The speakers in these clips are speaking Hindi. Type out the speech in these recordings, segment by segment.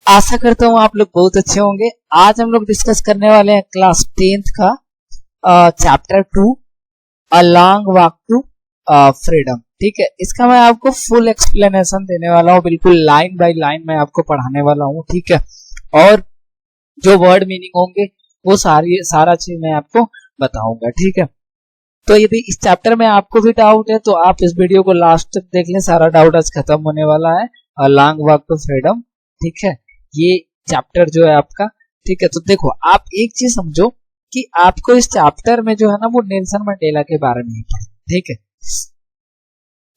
आशा करता हूँ आप लोग बहुत अच्छे होंगे। आज हम लोग डिस्कस करने वाले हैं क्लास 10th का chapter 2 a long walk to freedom. ठीक है, इसका मैं आपको फुल एक्सप्लेनेशन देने वाला हूँ, बिल्कुल लाइन बाय लाइन मैं आपको पढ़ाने वाला हूँ। ठीक है, और जो वर्ड मीनिंग होंगे वो सारा चीज मैं आपको बताऊंगा। ठीक है, तो यदि इस चैप्टर में आपको भी डाउट है तो आप इस वीडियो को लास्ट तक देख लें, सारा डाउट आज खत्म होने वाला है। A long walk to freedom, ठीक है, ये चैप्टर जो है आपका। ठीक है, तो देखो आप एक चीज समझो कि आपको इस चैप्टर में जो है ना वो नेल्सन मंडेला के बारे में ही पढ़ना। ठीक है,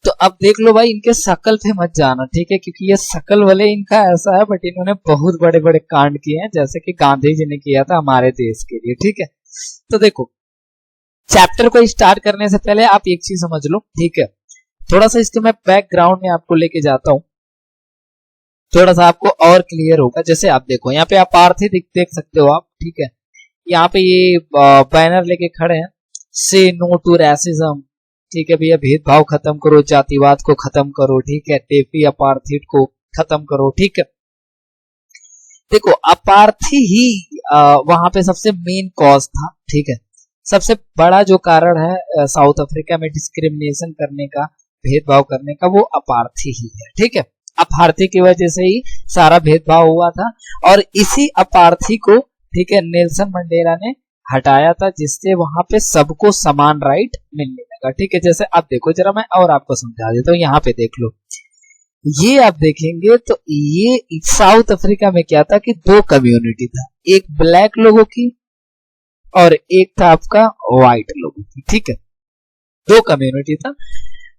तो अब देख लो भाई, इनके शकल पे मत जाना। ठीक है, क्योंकि ये शकल वाले इनका ऐसा है, बट इन्होंने बहुत बड़े बड़े कांड किए हैं, जैसे कि गांधी जी ने किया था हमारे देश के लिए। ठीक है, तो देखो चैप्टर को स्टार्ट करने से पहले आप एक चीज समझ लो। ठीक है, थोड़ा सा इसके मैं बैकग्राउंड में आपको लेके जाता हूं, थोड़ा सा आपको और क्लियर होगा। जैसे आप देखो यहाँ पे अपार्थी देख सकते हो आप। ठीक है, यहाँ पे ये बैनर लेके खड़े हैं, से नो टू रैसिज्म। ठीक है भैया, भेदभाव खत्म करो, जातिवाद को खत्म करो। ठीक है, टेफी अपार्थी को खत्म करो। ठीक है, देखो अपार्थी ही वहां पे सबसे मेन कॉज था। ठीक है, सबसे बड़ा जो कारण है साउथ अफ्रीका में डिस्क्रिमिनेशन करने का, भेदभाव करने का, वो अपार्थी ही है। ठीक है, अपार्थी की वजह से ही सारा भेदभाव हुआ था, और इसी अपार्थी को, ठीक है, नेल्सन मंडेला ने हटाया था, जिससे वहां पे सबको समान राइट मिलने लगा। ठीक है, जैसे अब देखो जरा मैं और आपको समझा देता हूँ। यहाँ पे देख लो, ये आप देखेंगे तो ये साउथ अफ्रीका में क्या था कि दो कम्युनिटी था, एक ब्लैक लोगों की और एक था आपका व्हाइट लोगों की। ठीक है, दो कम्युनिटी था।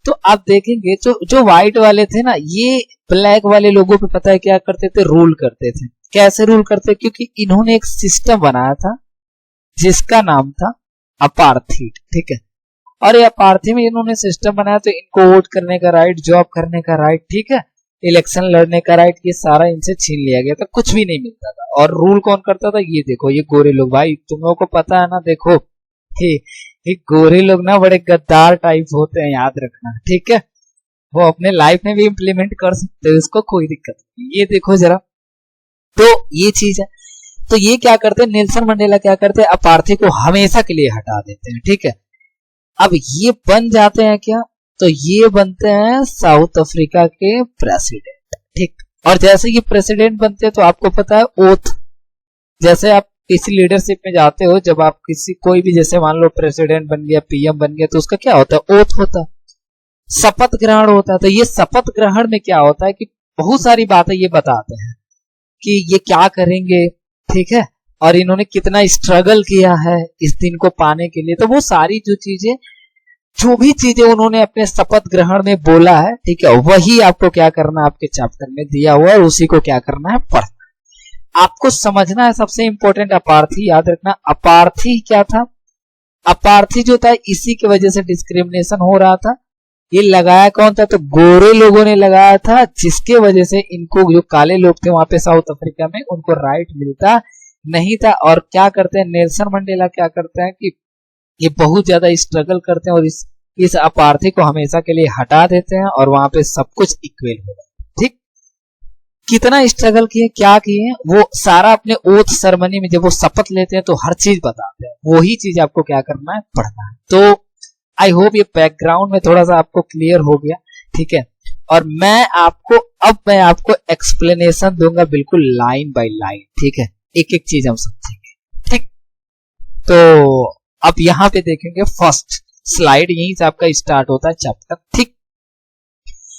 तो आप देखेंगे जो व्हाइट वाले थे ना, ये ब्लैक वाले लोगों पे पता है क्या करते थे, रूल करते थे। कैसे रूल करते? क्योंकि इन्होंने एक सिस्टम बनाया था जिसका नाम था अपार्थीड। ठीक है, और ये अपार्थी में इन्होंने सिस्टम बनाया, तो इनको वोट करने का राइट, जॉब करने का राइट, ठीक है, इलेक्शन लड़ने का राइट, ये सारा इनसे छीन लिया गया था, कुछ भी नहीं मिलता था। और रूल कौन करता था? ये देखो, ये गोरे लोग। भाई तुम लोगों को पता है ना, देखो ये गोरे लोग ना बड़े गद्दार टाइप होते हैं, याद रखना। ठीक है, वो अपने लाइफ में भी इम्प्लीमेंट कर सकते हो, इसको कोई दिक्कत नहीं। ये देखो जरा, तो ये चीज है। तो ये क्या करते हैं, नेल्सन मंडेला क्या करते हैं, अपार्थी को हमेशा के लिए हटा देते हैं। ठीक है, अब ये बन जाते हैं क्या, तो ये बनते हैं साउथ अफ्रीका के प्रेसिडेंट। ठीक, और जैसे ये प्रेसिडेंट बनते हैं तो आपको पता है ओथ, जैसे आप किसी लीडरशिप में जाते हो, जब आप किसी कोई भी, जैसे मान लो प्रेसिडेंट बन गया, पीएम बन गया, तो उसका क्या होता है, ओथ होता है, शपथ ग्रहण होता है। तो ये शपथ ग्रहण में क्या होता है कि बहुत सारी बातें ये बताते हैं कि ये क्या करेंगे। ठीक है, और इन्होंने कितना स्ट्रगल किया है इस दिन को पाने के लिए। तो वो सारी जो भी चीजें उन्होंने अपने शपथ ग्रहण में बोला है, ठीक है, वही आपको क्या करना है, आपके चैप्टर में दिया हुआ है, उसी को क्या करना है, पढ़ना। आपको समझना है सबसे इंपॉर्टेंट अपार्थी, याद रखना। अपार्थी क्या था? अपार्थी जो था, इसी की वजह से डिस्क्रिमिनेशन हो रहा था। ये लगाया कौन था? तो गोरे लोगों ने लगाया था, जिसके वजह से इनको, जो काले लोग थे वहां पे साउथ अफ्रीका में, उनको राइट मिलता नहीं था। और क्या करते हैं नेल्सन मंडेला, क्या करते हैं कि ये बहुत ज्यादा स्ट्रगल करते हैं और इस अपार्थी को हमेशा के लिए हटा देते हैं, और वहां पे सब कुछ इक्वल हो जाता है। ठीक, कितना स्ट्रगल किए, क्या किए, वो सारा अपने ओथ सेरेमनी में जब वो शपथ लेते हैं तो हर चीज बताते हैं। वही चीज आपको क्या करना है, पढ़ना है। तो आई होप ये बैकग्राउंड में थोड़ा सा आपको क्लियर हो गया। ठीक है, और मैं आपको एक्सप्लेनेशन दूंगा, बिल्कुल लाइन बाय लाइन। ठीक है, एक एक चीज हम समझेंगे। ठीक, तो अब यहाँ पे देखेंगे फर्स्ट स्लाइड, यहीं से आपका स्टार्ट होता है चैप्टर। ठीक,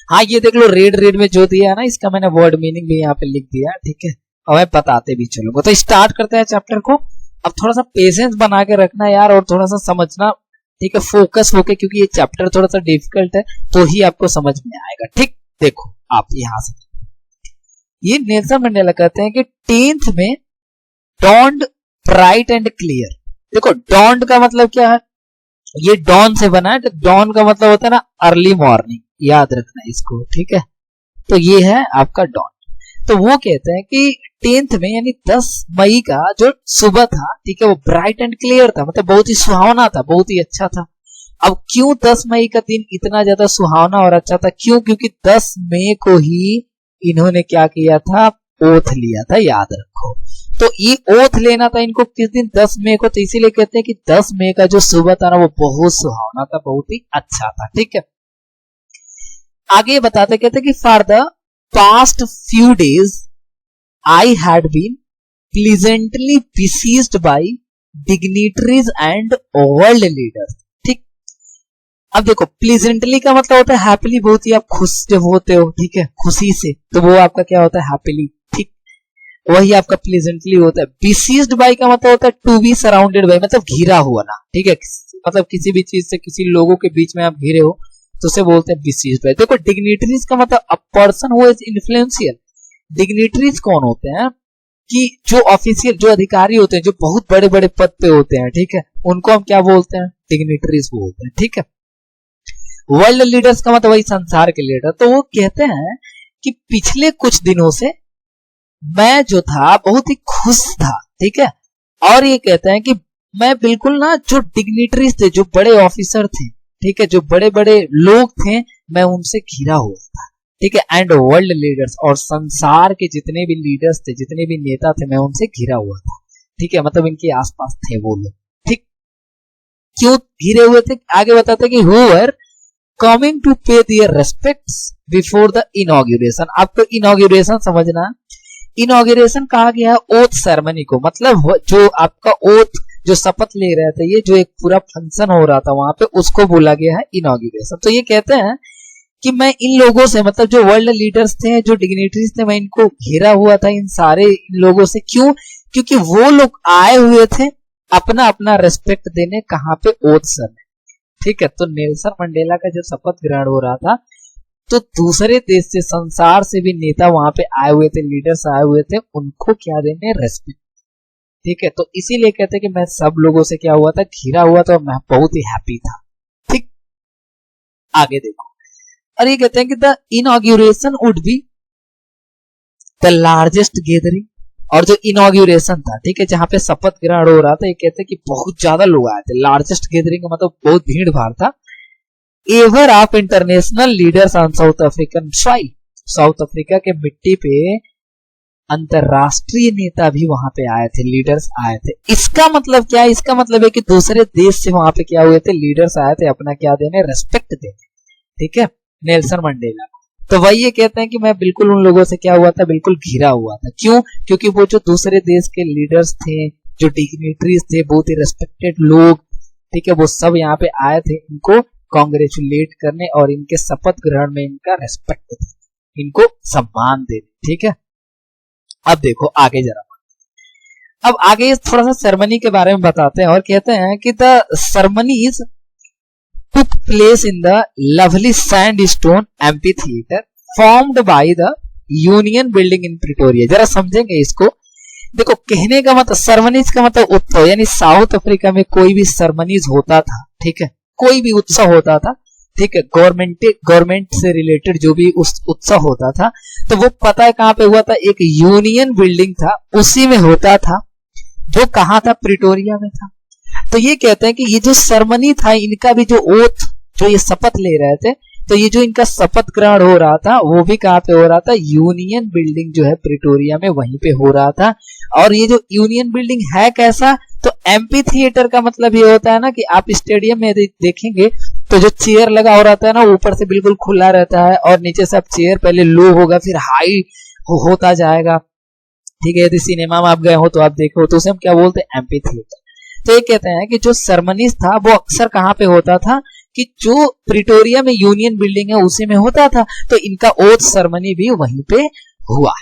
हाँ ये देख लो, रेड में जो दिया है ना, इसका मैंने वर्ड मीनिंग भी यहाँ पे लिख दिया। ठीक है, और मैं बताते भी चलूंगा। तो स्टार्ट करते हैं चैप्टर को। अब थोड़ा सा पेशेंस बना के रखना यार, और थोड़ा सा समझना। ठीक है, फोकस होके, क्योंकि ये चैप्टर थोड़ा सा डिफिकल्ट है, तो ही आपको समझ में आएगा। ठीक, देखो आप यहां से, ये नेल्सन मंडेला कहते हैं कि 10th में डॉन्ड ब्राइट एंड क्लियर। देखो डॉन्ड का मतलब क्या है, ये डॉन से बना है, तो डॉन का मतलब होता है ना अर्ली मॉर्निंग, याद रखना इसको। ठीक है, तो ये है आपका डॉन। तो वो कहते हैं कि 10th में, यानी 10 मई का जो सुबह था, ठीक है, वो ब्राइट एंड क्लियर था, मतलब बहुत ही सुहावना था, बहुत ही अच्छा था। अब क्यों 10 मई का दिन इतना ज्यादा सुहावना और अच्छा था? क्यों? क्योंकि 10 मई को ही इन्होंने क्या किया था, ओथ लिया था, याद रखो। तो ये ओथ लेना था इनको किस दिन, 10 मई को। तो इसीलिए कहते हैं कि 10 मई का जो सुबह था ना वो बहुत सुहावना था, बहुत ही अच्छा था, ठीक है। आगे बताते कहते कि for the past few days I had been pleasantly besieged by dignitaries and world leaders, ठीक। अब देखो प्लीजेंटली का मतलब होता है हैप्पीली, बहुत ही आप खुश जब होते हो, ठीक है, खुशी से, तो वो आपका क्या होता है, हैप्पीली, ठीक, वही आपका प्लीजेंटली होता है। besieged by का मतलब होता है टू बी सराउंडेड बाय, मतलब घिरा हुआ ना, ठीक है, मतलब किसी भी चीज से, किसी लोगों के बीच में आप घिरे हो तो उसे बोलते हैं besieged by। देखो डिग्निटरीज का मतलब a person who is influential. Dignitaries कौन होते हैं कि जो ऑफिशियल, जो अधिकारी होते हैं, जो बहुत बड़े बड़े पद पे होते हैं, ठीक है, उनको हम क्या बोलते हैं, डिग्निटरीज बोलते हैं, ठीक है। वर्ल्ड लीडर्स का मतलब वही संसार के लीडर। तो वो कहते हैं कि पिछले कुछ दिनों से मैं जो था बहुत ही खुश था, ठीक है। और ये कहते हैं कि मैं बिल्कुल ना, जो डिग्निटरीज थे, जो बड़े ऑफिसर थे, ठीक है, जो बड़े बड़े लोग थे, मैं उनसे घिरा हुआ था, ठीक है। एंड वर्ल्ड लीडर्स, और संसार के जितने भी लीडर्स थे, जितने भी नेता थे, मैं उनसे घिरा हुआ था, ठीक है, मतलब इनके आसपास थे वो लोग, ठीक। क्यों घिरे हुए थे, आगे बताते कि who were coming to pay their respects before the inauguration. आपको इनॉग्रेशन समझना, इनॉग्रेशन कहा गया है ओथ सेरेमनी को, मतलब जो आपका ओथ, जो शपथ ले रहे थे, ये जो एक पूरा फंक्शन हो रहा था वहां पे, उसको बोला गया है इनॉग्रेशन। तो ये कहते हैं कि मैं इन लोगों से, मतलब जो वर्ल्ड लीडर्स थे, जो डिग्निटरीज थे, मैं इनको घेरा हुआ था, इन सारे इन लोगों से। क्यों, क्योंकि वो लोग आए हुए थे अपना अपना रेस्पेक्ट देने, कहां पे, ओथ सर में, ठीक है। तो नेल्सन मंडेला का जब शपथ ग्रहण हो रहा था तो दूसरे देश से, संसार से भी नेता वहां पे आए हुए थे, लीडर्स आए हुए थे, उनको क्या देने, रेस्पेक्ट, ठीक है। तो इसीलिए कहते हैं कि मैं सब लोगों से क्या हुआ था, घिरा हुआ था, और मैं बहुत ही हैप्पी था, ठीक। आगे देखो, और ये कहते हैं कि the inauguration would be the largest gathering. और जो इनॉग्रेशन था, ठीक है, जहां पे शपथ ग्रहण हो रहा था, ये कहते हैं कि बहुत ज्यादा लोग आए थे। लार्जेस्ट गैदरिंग का मतलब बहुत भीड़ भाड़ था। Ever of international leaders on south African soil. South Africa के मिट्टी पे अंतरराष्ट्रीय नेता भी वहां पे आए थे, लीडर्स आए थे। इसका मतलब क्या है, इसका मतलब है कि दूसरे देश से वहां पे क्या हुए थे, लीडर्स आए थे अपना क्या देने, रेस्पेक्ट देने, ठीक है, नेल्सन मंडेला। तो वही ये कहते हैं कि मैं बिल्कुल उन लोगों से क्या हुआ था, बिल्कुल घिरा हुआ था। क्यों, क्योंकि वो जो दूसरे देश के लीडर्स थे, जो डिग्निटरीज थे, बहुत ही रेस्पेक्टेड लोग, ठीक है, वो सब यहाँ पे आए थे इनको कॉन्ग्रेचुलेट करने और इनके शपथ ग्रहण में इनका रेस्पेक्ट, इनको सम्मान देने, ठीक है। अब देखो आगे जरा, अब आगे थोड़ा सा सेरेमनी के बारे में बताते हैं, और कहते हैं कि the ceremonies took place in the lovely sandstone amphitheater formed by the Union Building in Pretoria। जरा समझेंगे इसको। देखो कहने का मतलब, सेरेमनीज का मतलब उत्सव, यानी साउथ अफ्रीका में कोई भी सेरेमनीज होता था, ठीक है, कोई भी उत्सव होता था, ठीक है, गवर्नमेंट से रिलेटेड जो भी उस उत्सव होता था, तो वो पता है कहां पे हुआ था, एक यूनियन बिल्डिंग था, उसी में होता था, जो कहां था, प्रिटोरिया में था। तो ये कहते हैं कि ये जो सेरेमनी था, इनका भी जो ओथ, जो ये शपथ ले रहे थे, तो ये जो इनका शपथ ग्रहण हो रहा था, वो भी कहां पे हो रहा था, यूनियन बिल्डिंग जो है प्रिटोरिया में, वहीं पे हो रहा था। और ये जो यूनियन बिल्डिंग है कैसा, तो एम्पी थिएटर का मतलब ये होता है ना कि आप स्टेडियम में देखेंगे तो जो चेयर लगा हो रहता है ना, ऊपर से बिल्कुल खुला रहता है, और नीचे से आप चेयर पहले लो होगा, फिर हाई होता जाएगा, ठीक है। यदि सिनेमा में आप गए हो तो आप देखो, तो उसे हम क्या बोलते हैं, एम्पी थिएटर। तो ये कहते हैं कि जो सेरेमनीज था वो अक्सर कहां पे होता था, कि जो प्रिटोरिया में यूनियन बिल्डिंग है उसी में होता था, तो इनका ओथ सेरेमनी भी वहीं पे हुआ।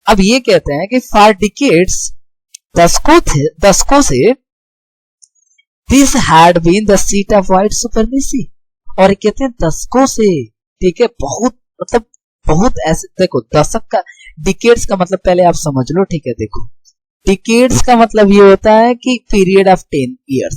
अब ये कहते हैं कि फॉर डिकेड्स, दशकों से this had been the seat of white supremacy. और कहते हैं दशकों से, ठीक है, बहुत मतलब बहुत ऐसे, देखो दशक का, डिकेड्स का मतलब पहले आप समझ लो, ठीक है। देखो डिकेड्स का मतलब ये होता है कि पीरियड ऑफ 10 ईयर्स,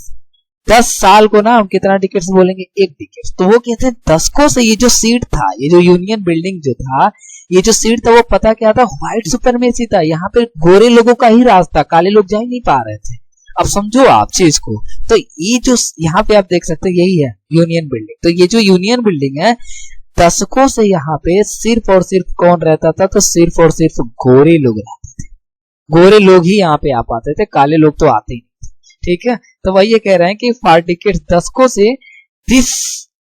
10 साल को ना हम कितना डिकेड्स बोलेंगे, एक डिकेड्स। तो वो कहते हैं दशकों से ये जो सीट था, ये जो यूनियन बिल्डिंग जो था, ये जो सीट था, वो पता क्या था, व्हाइट सुपरमेसी था। यहाँ पे गोरे लोगों का ही राज था, काले लोग जा ही नहीं पा रहे थे। अब समझो आप चीज को, तो ये जो यहाँ पे आप देख सकते हैं, यही है यूनियन बिल्डिंग। तो ये जो यूनियन बिल्डिंग है, दशकों से यहाँ पे सिर्फ और सिर्फ कौन रहता था, तो सिर्फ और सिर्फ गोरे लोग रहते थे। गोरे लोग ही यहाँ पे आ पाते थे, काले लोग तो आते ही नहीं थे। ठीक है, तो वही ये कह रहे हैं कि फॉर डिकेड्स, दशकों से, this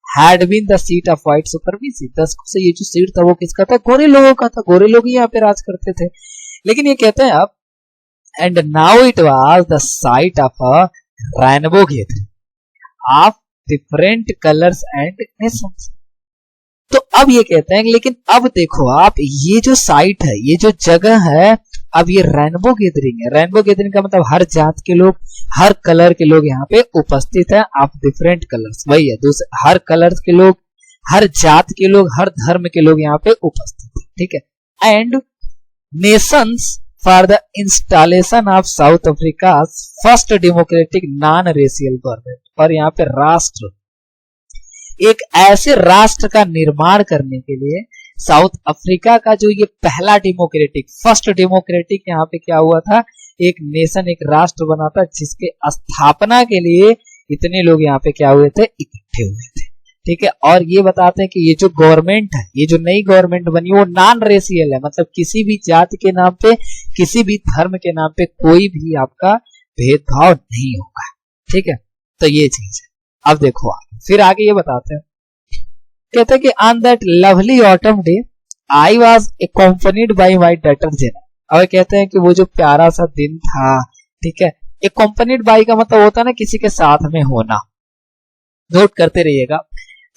had been the seat of white supremacy, दशकों से ये जो सीट था वो किसका था, गोरे लोगों का था, गोरे लोग ही यहाँ पे राज करते थे। लेकिन ये कहते हैं अब, and now it was the site of a rainbow gathering of different colours and Nations. तो अब ये कहते हैं लेकिन अब देखो आप, ये जो साइट है, ये जो जगह है, अब ये रेनबो गैदरिंग है। रेनबो गैदरिंग का मतलब हर जात के लोग, हर कलर के लोग यहाँ पे उपस्थित है, ऑफ डिफरेंट कलर्स, वही है, दूसरे हर कलर के लोग, हर जात के लोग, हर धर्म के लोग यहाँ पे उपस्थित है। ठीक है, and Nations for the installation of south Africa first democratic non racial government, और यहाँ पे राष्ट्र, एक ऐसे राष्ट्र का निर्माण करने के लिए साउथ अफ्रीका का जो ये पहला डेमोक्रेटिक, फर्स्ट डेमोक्रेटिक यहाँ पे क्या हुआ था, एक नेशन, एक राष्ट्र बना था, जिसके स्थापना के लिए इतने लोग यहाँ पे क्या हुए थे, इकट्ठे हुए थे। ठीक है, और ये बताते हैं कि ये जो गवर्नमेंट है, ये जो नई गवर्नमेंट बनी वो नॉन रेशियल है, मतलब किसी भी जाति के नाम पे, किसी भी धर्म के नाम पे कोई भी आपका भेदभाव नहीं होगा। ठीक है, तो ये चीज है। अब देखो फिर आगे ये बताते हैं, कहते हैं कि on that lovely autumn day I was accompanied by my daughter Jena. और कहते हैं कि वो जो प्यारा सा दिन था, ठीक है, एक्कम्पनीड बाय का मतलब होता है ना किसी के साथ में होना, नोट करते रहिएगा।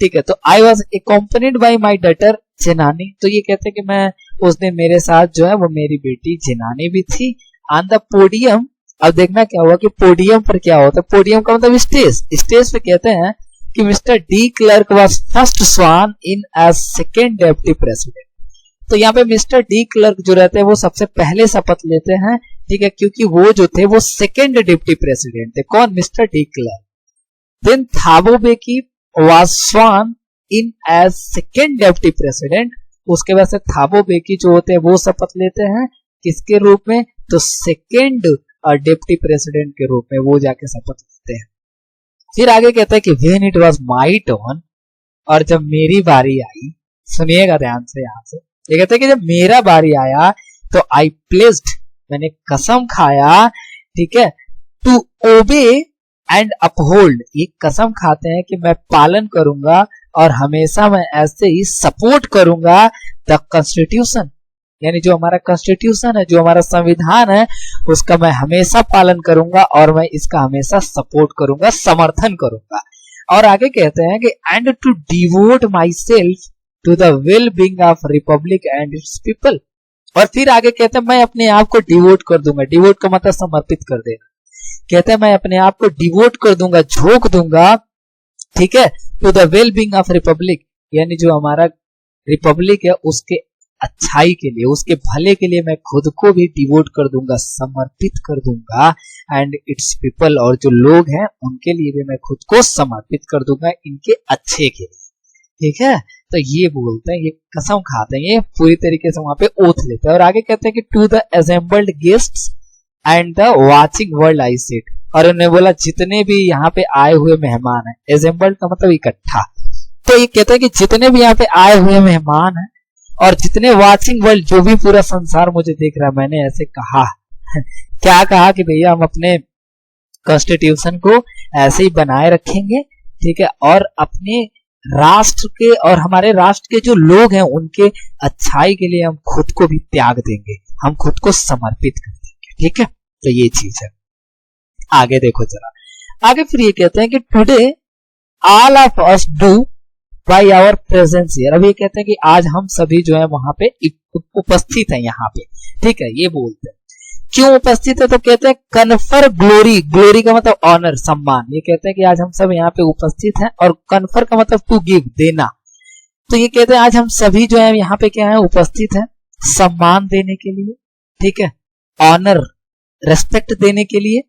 ठीक है, तो I was accompanied by my daughter Jenani, तो ये कहते हैं कि मैं उस दिन मेरे साथ जो है वो मेरी बेटी जेनानी भी थी। ऑन द पोडियम, अब देखना क्या हुआ कि पोडियम पर क्या होता है, पोडियम का मतलब स्टेज, स्टेज पे कहते हैं कि Mr de Klerk was first sworn in as second deputy president. तो यहाँ पे मिस्टर डी क्लर्क जो रहते हैं वो सबसे पहले शपथ लेते हैं। ठीक है, क्योंकि वो जो थे वो सेकेंड डिप्टी प्रेसिडेंट थे, कौन, Mr de Klerk. Then Thabo Mbeki was sworn in as second deputy president, उसके बाद से थाबो बेकी जो होते हैं वो शपथ लेते हैं किसके रूप में, तो सेकेंड डिप्टी प्रेसिडेंट के रूप में वो जाके शपथ लेते हैं। फिर आगे कहते हैं कि when it was my turn, और जब मेरी बारी आई, सुनिएगा ध्यान से यहाँ से, ये कहते हैं कि जब मेरा बारी आया तो आई प्लेस्ड, मैंने कसम खाया, ठीक है, टू ओबे एंड अपहोल्ड, ये कसम खाते हैं कि मैं पालन करूंगा और हमेशा मैं ऐसे ही सपोर्ट करूंगा द कॉन्स्टिट्यूशन, यानी जो हमारा कॉन्स्टिट्यूशन है, जो हमारा संविधान है, उसका मैं हमेशा पालन करूंगा और मैं इसका हमेशा सपोर्ट करूंगा, समर्थन करूंगा। और आगे कहते हैं कि and to devote myself to the well being of republic and its people, और फिर आगे कहते हैं मैं अपने आप को डिवोट कर दूंगा, डिवोट का मतलब समर्पित कर देना, कहते हैं मैं अपने आप को डिवोट कर दूंगा, झोंक दूंगा, ठीक है, to the well being of republic, यानी जो हमारा रिपब्लिक है उसके अच्छाई के लिए, उसके भले के लिए मैं खुद को भी डिवोट कर दूंगा, समर्पित कर दूंगा, एंड इट्स पीपल, और जो लोग हैं उनके लिए भी मैं खुद को समर्पित कर दूंगा, इनके अच्छे के लिए। ठीक है, तो ये बोलते हैं, ये कसम खाते हैं, ये पूरी तरीके से वहां पे ओथ लेते हैं। और आगे कहते हैं कि to the assembled guests and the watching world I said, और उन्होंने बोला जितने भी यहाँ पे आए हुए मेहमान हैं, असेंबल्ड का मतलब इकट्ठा, तो ये कहते हैं कि जितने भी यहाँ पे आए हुए मेहमान हैं और जितने वाचिंग वर्ल्ड, जो भी पूरा संसार मुझे देख रहा है, मैंने ऐसे कहा क्या कहा कि भैया हम अपने कॉन्स्टिट्यूशन को ऐसे ही बनाए रखेंगे, ठीक है, और अपने राष्ट्र के और हमारे राष्ट्र के जो लोग हैं उनके अच्छाई के लिए हम खुद को भी त्याग देंगे, हम खुद को समर्पित कर देंगे। ठीक है, तो ये चीज है। आगे देखो जरा, आगे फिर ये कहते हैं कि today all of us do by our presence here, अब ये कहते हैं कि आज हम सभी जो है वहां पे उपस्थित हैं यहाँ पे। ठीक है, ये बोलते हैं क्यों उपस्थित है, तो कहते हैं कन्फर ग्लोरी, ग्लोरी का मतलब ऑनर, सम्मान, ये कहते हैं कि आज हम सब यहाँ पे उपस्थित हैं, और कन्फर का मतलब टू गिव, देना, तो ये कहते हैं आज हम सभी जो है यहाँ पे क्या है, उपस्थित हैं सम्मान देने के लिए, ठीक है, ऑनर, रेस्पेक्ट देने के लिए,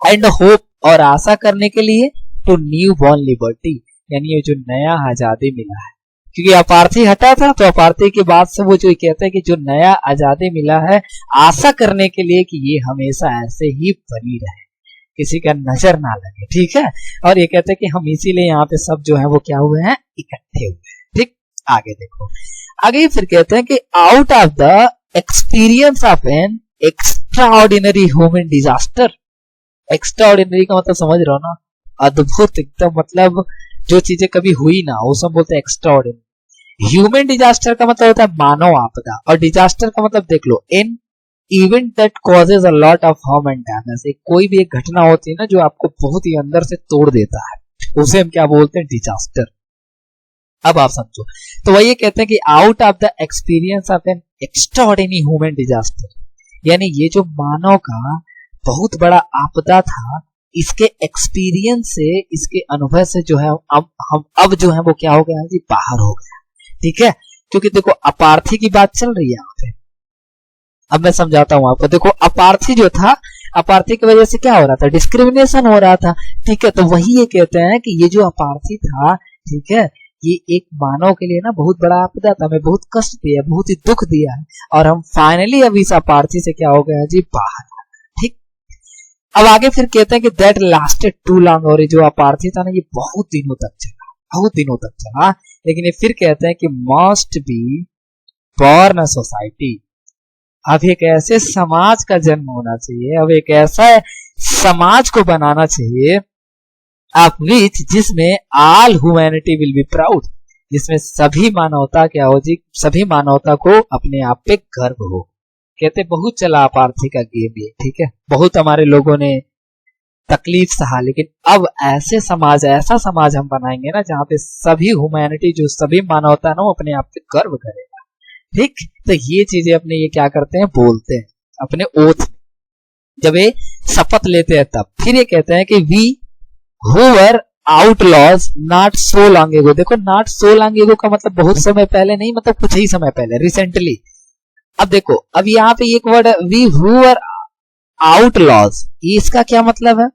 एंड होप, और आशा करने के लिए, टू न्यू बॉर्न लिबर्टी, यानी ये जो नया आजादी मिला है, क्योंकि अपार्थी हटा था, तो अपार्थी के बाद से वो जो कहते हैं कि जो नया आजादी मिला है, आशा करने के लिए कि ये हमेशा ऐसे ही बनी रहे, किसी का नजर ना लगे। ठीक है, और ये कहते हैं कि हम इसीलिए यहाँ पे सब जो है वो क्या हुए हैं, इकट्ठे हुए। ठीक आगे देखो, आगे फिर कहते हैं कि out of the experience of N extraordinary human disaster. Extraordinary का मतलब समझ रहे हो ना, अद्भुत एकदम, मतलब जो चीजें कभी हुई ना वो सब बोलते हैं एक्स्ट्राऑर्डिनरी। ह्यूमन डिजास्टर का मतलब होता है मानव आपदा, और डिजास्टर का मतलब देख लो an event that causes a lot of harm and damage. कोई भी एक घटना होती है ना जो आपको बहुत ही अंदर से तोड़ देता है, उसे हम क्या बोलते हैं, डिजास्टर। अब आप समझो, तो वही कहते हैं कि out of the experience of N extraordinary human disaster, यानी ये जो मानव का बहुत बड़ा आपदा था, इसके एक्सपीरियंस से, इसके अनुभव से जो है हम अब जो है वो क्या हो गया जी, बाहर हो गया। ठीक है, क्योंकि देखो अपार्थी की बात चल रही है यहाँ पे। अब मैं समझाता हूं आपको। देखो अपार्थी जो था, अपार्थी की वजह से क्या हो रहा था, डिस्क्रिमिनेशन हो रहा था। ठीक है, तो वही ये कहते हैं कि ये जो अपार्थी था, ठीक है, ये एक मानव के लिए ना बहुत बड़ा आपदा था, हमें बहुत कष्ट दिया, बहुत ही दुख दिया है, और हम फाइनली अब इस अपार्थी से क्या हो गया जी, बाहर। ठीक, अब आगे फिर कहते हैं कि दैट लास्टेड टू लॉन्ग, और ये जो अपार्थी था ना ये बहुत दिनों तक चला, बहुत दिनों तक चला। लेकिन ये फिर कहते हैं कि must be born a society, अब एक ऐसे समाज का जन्म होना चाहिए, अब एक ऐसा समाज को बनाना चाहिए ऑफ विच, जिसमें all humanity will be proud, जिसमें सभी मानवता क्या हो जी, सभी मानवता को अपने आप पे गर्व हो। कहते बहुत चला अपार्थी का गेम ये, ठीक है, बहुत हमारे लोगों ने तकलीफ सहा, लेकिन अब ऐसे समाज, ऐसा समाज हम बनाएंगे ना जहां पे सभी ह्यूमैनिटी, जो सभी मानवता ना, वो अपने आप पे गर्व करेगा। ठीक, तो ये चीजें अपने ये क्या करते हैं, बोलते हैं अपने ओथ, जब ये शपथ लेते हैं तब। फिर ये कहते हैं कि we who were outlaws not so long ago. देखो नॉट सो लॉन्ग एगो का मतलब बहुत समय पहले नहीं, मतलब कुछ ही समय पहले, रिसेंटली। अब देखो, अब यहाँ पे एक वर्ड है वी हु वर आउटलॉज, ये इसका क्या मतलब है,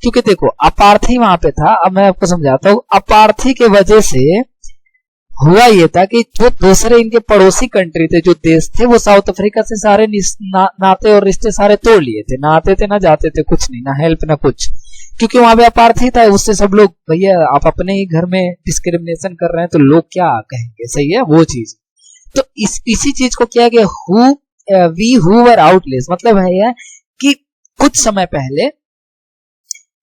क्योंकि देखो अपार्थी वहां पे था। अब मैं आपको समझाता हूँ, अपार्थी के वजह से हुआ ये था कि जो दूसरे इनके पड़ोसी कंट्री थे, जो देश थे, वो साउथ अफ्रीका से सारे नाते और रिश्ते सारे तोड़ लिए थे, ना आते थे ना जाते थे, कुछ नहीं, ना हेल्प ना कुछ, क्योंकि वहां पे अपार्थी था। उससे सब लोग, भैया आप अपने ही घर में डिस्क्रिमिनेशन कर रहे हैं तो लोग क्या कहेंगे, सही है वो चीज। तो इसी चीज को क्या गया, वी हु वर आउटलेस, मतलब है कि कुछ समय पहले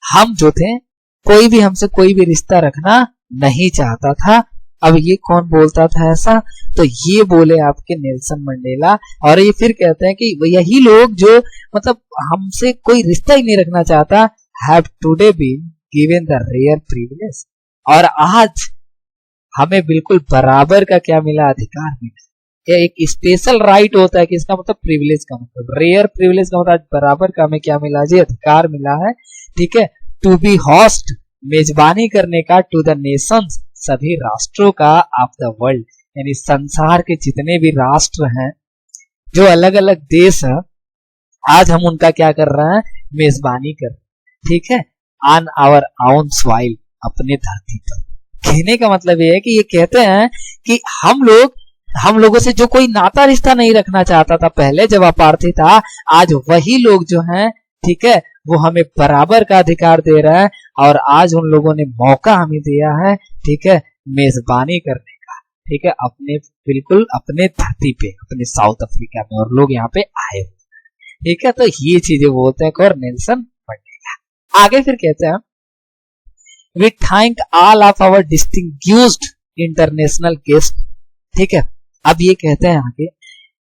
हम जो थे, कोई भी हमसे कोई भी रिश्ता रखना नहीं चाहता था। अब ये कौन बोलता था ऐसा, तो ये बोले आपके नेल्सन मंडेला। और ये फिर कहते हैं कि यही लोग जो मतलब हमसे कोई रिश्ता ही नहीं रखना चाहता, have today been given the rare privilege, और आज हमें बिल्कुल बराबर का क्या मिला, अधिकार मिला। यह एक स्पेशल राइट होता है कि इसका मतलब प्रिविलेज का मतलब, रेयर प्रिविलेज का मतलब बराबर का हमें क्या मिला जी, अधिकार मिला है। ठीक है, टू बी होस्ट, मेजबानी करने का, टू द नेशंस, सभी राष्ट्रों का, ऑफ द वर्ल्ड, यानी संसार के जितने भी राष्ट्र हैं, जो अलग अलग देश हैं, आज हम उनका क्या कर रहे हैं, मेजबानी कर रहे हैं। ठीक है, ऑन आवर ओन सॉइल, अपने धरती पर। कहने का मतलब ये है कि ये कहते हैं कि हम लोगों से जो कोई नाता रिश्ता नहीं रखना चाहता था पहले जब अपार्थी था, आज वही लोग जो हैं, ठीक है, वो हमें बराबर का अधिकार दे रहा है, और आज उन लोगों ने मौका हमें दिया है, ठीक है, मेजबानी करने का, ठीक है, अपने बिल्कुल अपने धरती पे, अपने साउथ अफ्रीका में, और लोग यहाँ पे आए। ठीक है, तो ये चीजें बोलते हैं और नेल्सन मंडेला। आगे फिर कहते हैं we thank all of our distinguished international guest. ठीक है, अब ये कहते हैं आगे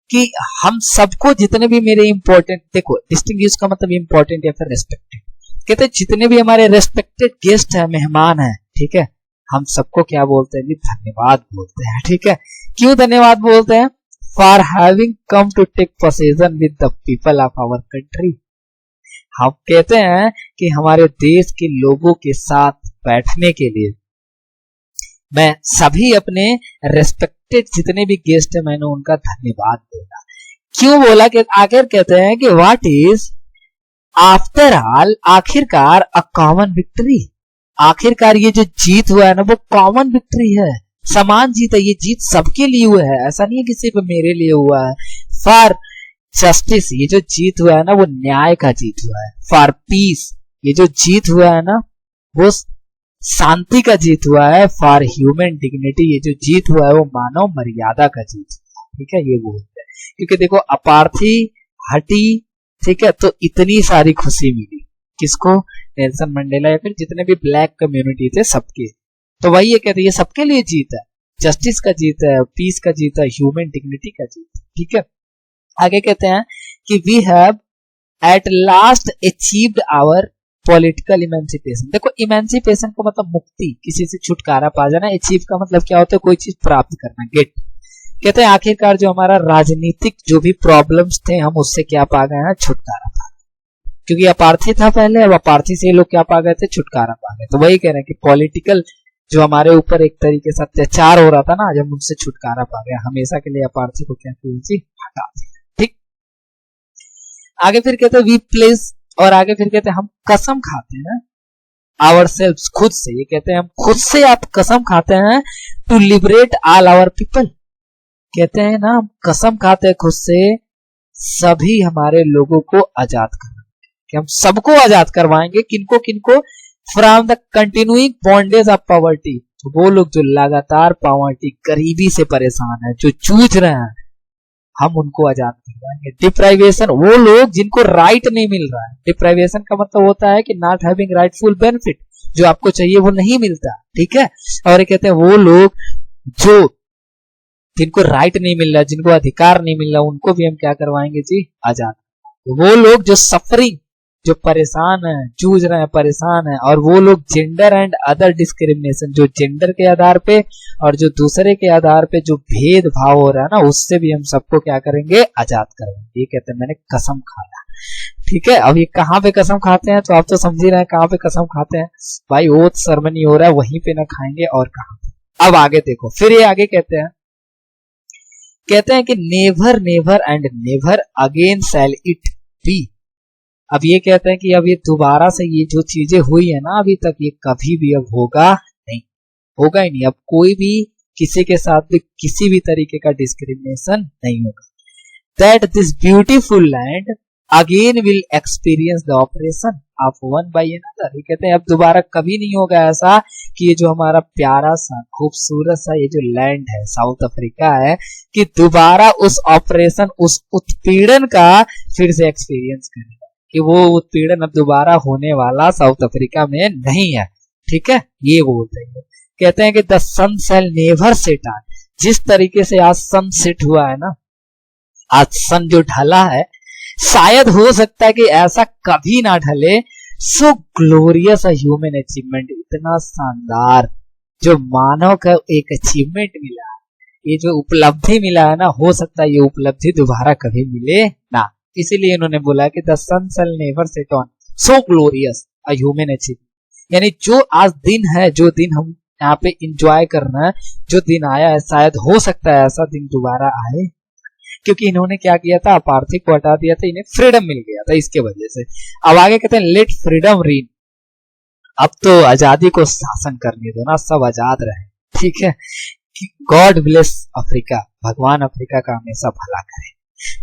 कि हम सबको, जितने भी मेरे इंपॉर्टेंट, देखो डिस्टिंग्विश का मतलब इंपॉर्टेंट या फिर रेस्पेक्टेड, कहते हैं जितने भी हमारे रेस्पेक्टेड गेस्ट हैं, मेहमान हैं, ठीक है, हम सबको क्या बोलते हैं, धन्यवाद बोलते हैं। ठीक है, क्यों धन्यवाद बोलते हैं, for having come to take possession with the people of our country. हम कहते हैं कि हमारे देश के लोगों के साथ बैठने के लिए मैं सभी अपने रेस्पेक्टेड जितने भी गेस्ट हैं, मैंने उनका धन्यवाद बोला। क्यों बोला, कि आखिर कहते हैं कि व्हाट इज आफ्टर ऑल, आखिरकार अ कॉमन विक्ट्री, आखिरकार ये जो जीत हुआ है ना वो कॉमन विक्ट्री है, समान जीत है, ये जीत सबके लिए हुआ है, ऐसा नहीं है कि सिर्फ मेरे लिए हुआ है। फॉर जस्टिस, ये जो जीत हुआ है ना वो न्याय का जीत हुआ है। फॉर पीस, ये जो जीत हुआ है ना वो शांति का जीत हुआ है, फॉर ह्यूमन डिग्निटी, ये जो जीत हुआ है वो मानव मर्यादा का जीत, ठीक है, ये बोलते हैं। क्योंकि देखो अपार्थी हटी, ठीक है, तो इतनी सारी खुशी मिली किसको, नेल्सन मंडेला या फिर जितने भी ब्लैक कम्युनिटी थे सबके। तो वही ये कहते हैं ये सबके लिए जीत है, जस्टिस का जीत है, पीस का जीत है, ह्यूमन डिग्निटी का जीत, ठीक है। आगे कहते हैं कि we have at last achieved our political emancipation. देखो इमेंसिपेशन का मतलब मुक्ति, किसी से छुटकारा पा जाना। अचीव का मतलब क्या होता है, कोई चीज प्राप्त करना, गेट। कहते हैं आखिरकार जो हमारा राजनीतिक जो भी प्रॉब्लम्स थे हम उससे क्या पा गए हैं, छुटकारा पा गए। क्योंकि अपार्थी था पहले, अब अपार्थी से ये लोग क्या पा गए थे, छुटकारा पा गए। तो वही कह रहे हैं कि पॉलिटिकल जो हमारे ऊपर एक तरीके से अत्याचार हो रहा था ना, आज हम उनसे छुटकारा पा गया, हमेशा के लिए अपार्थी को क्या कीजिए, हटा दिया, ठीक। आगे फिर कहते हैं वी प्लेस, और आगे फिर कहते हैं हम कसम खाते हैं आवर सेल्फ, खुद से, ये कहते हैं हम खुद से आप कसम खाते हैं to liberate all our people. कहते हैं ना हम कसम खाते हैं खुद से सभी हमारे लोगों को आजाद करना, कि हम सबको आजाद करवाएंगे। किनको किनको, from the continuing bondage of poverty, वो लोग जो लगातार पॉवर्टी गरीबी से परेशान है, जो जूझ रहे हैं, हम उनको आजाद करवाएंगे। डिप्राइवेशन, वो लोग जिनको राइट नहीं मिल रहा है, डिप्राइवेशन का मतलब होता है कि नॉट हैविंग राइटफुल बेनिफिट, जो आपको चाहिए वो नहीं मिलता, ठीक है। और ये कहते हैं वो लोग जो जिनको राइट नहीं मिल रहा, जिनको अधिकार नहीं मिल रहा, उनको भी हम क्या करवाएंगे जी, आजाद। वो लोग जो सफरिंग, जो परेशान है, जूझ रहे हैं, परेशान है, और वो लोग जेंडर एंड अदर डिस्क्रिमिनेशन, जो जेंडर के आधार पे और जो दूसरे के आधार पे जो भेदभाव हो रहा है ना, उससे भी हम सबको क्या करेंगे, आजाद करेंगे। ये कहते हैं मैंने कसम खाया, ठीक है। अब ये कहाँ पे कसम खाते हैं, तो आप तो समझ ही रहे हैं कहाँ पे कसम खाते हैं भाई, ओथ सेरेमनी हो रहा है वहीं पे ना खाएंगे और कहाँ पे। अब आगे देखो, फिर ये आगे कहते हैं कि never never and never again shall it be. अब ये कहते हैं कि अब ये दोबारा से ये जो चीजें हुई है ना अभी तक, ये कभी भी अब होगा नहीं, होगा ही नहीं। अब कोई भी किसी के साथ भी किसी भी तरीके का डिस्क्रिमिनेशन नहीं होगा। That this beautiful land again will experience the operation of one by another. ये कहते हैं अब दोबारा कभी नहीं होगा ऐसा कि ये जो हमारा प्यारा सा खूबसूरत सा ये जो लैंड है साउथ अफ्रीका है, कि दोबारा उस ऑपरेशन, उस उत्पीड़न का फिर से एक्सपीरियंस करेगा, कि वो उत्पीड़न अब दोबारा होने वाला साउथ अफ्रीका में नहीं है, ठीक है। ये बोलते हैं, कहते हैं कि the sun shall never set on. जिस तरीके से आज सन सेट हुआ है ना, आज सन जो ढला है, शायद हो सकता है कि ऐसा कभी ना ढले। सो ग्लोरियस ह्यूमन अचीवमेंट, इतना शानदार जो मानव का एक अचीवमेंट मिला, ये जो उपलब्धि मिला है ना, हो सकता है ये उपलब्धि दोबारा कभी मिले ना। इसीलिए इन्होंने बोला कि the sun shall never set on so glorious a human achievement. यानी जो आज दिन है, जो दिन हम यहाँ पे इंजॉय करना है, जो दिन आया है, शायद हो सकता है ऐसा दिन दोबारा आए, क्योंकि इन्होंने क्या किया था, अपार्थी को हटा दिया था, इन्हें फ्रीडम मिल गया था इसके वजह से। अब आगे कहते हैं लेट फ्रीडम रीन, अब तो आजादी को शासन करने दो ना, सब आजाद रहे, ठीक है। गॉड ब्लेस अफ्रीका, भगवान अफ्रीका का हमेशा भला करे,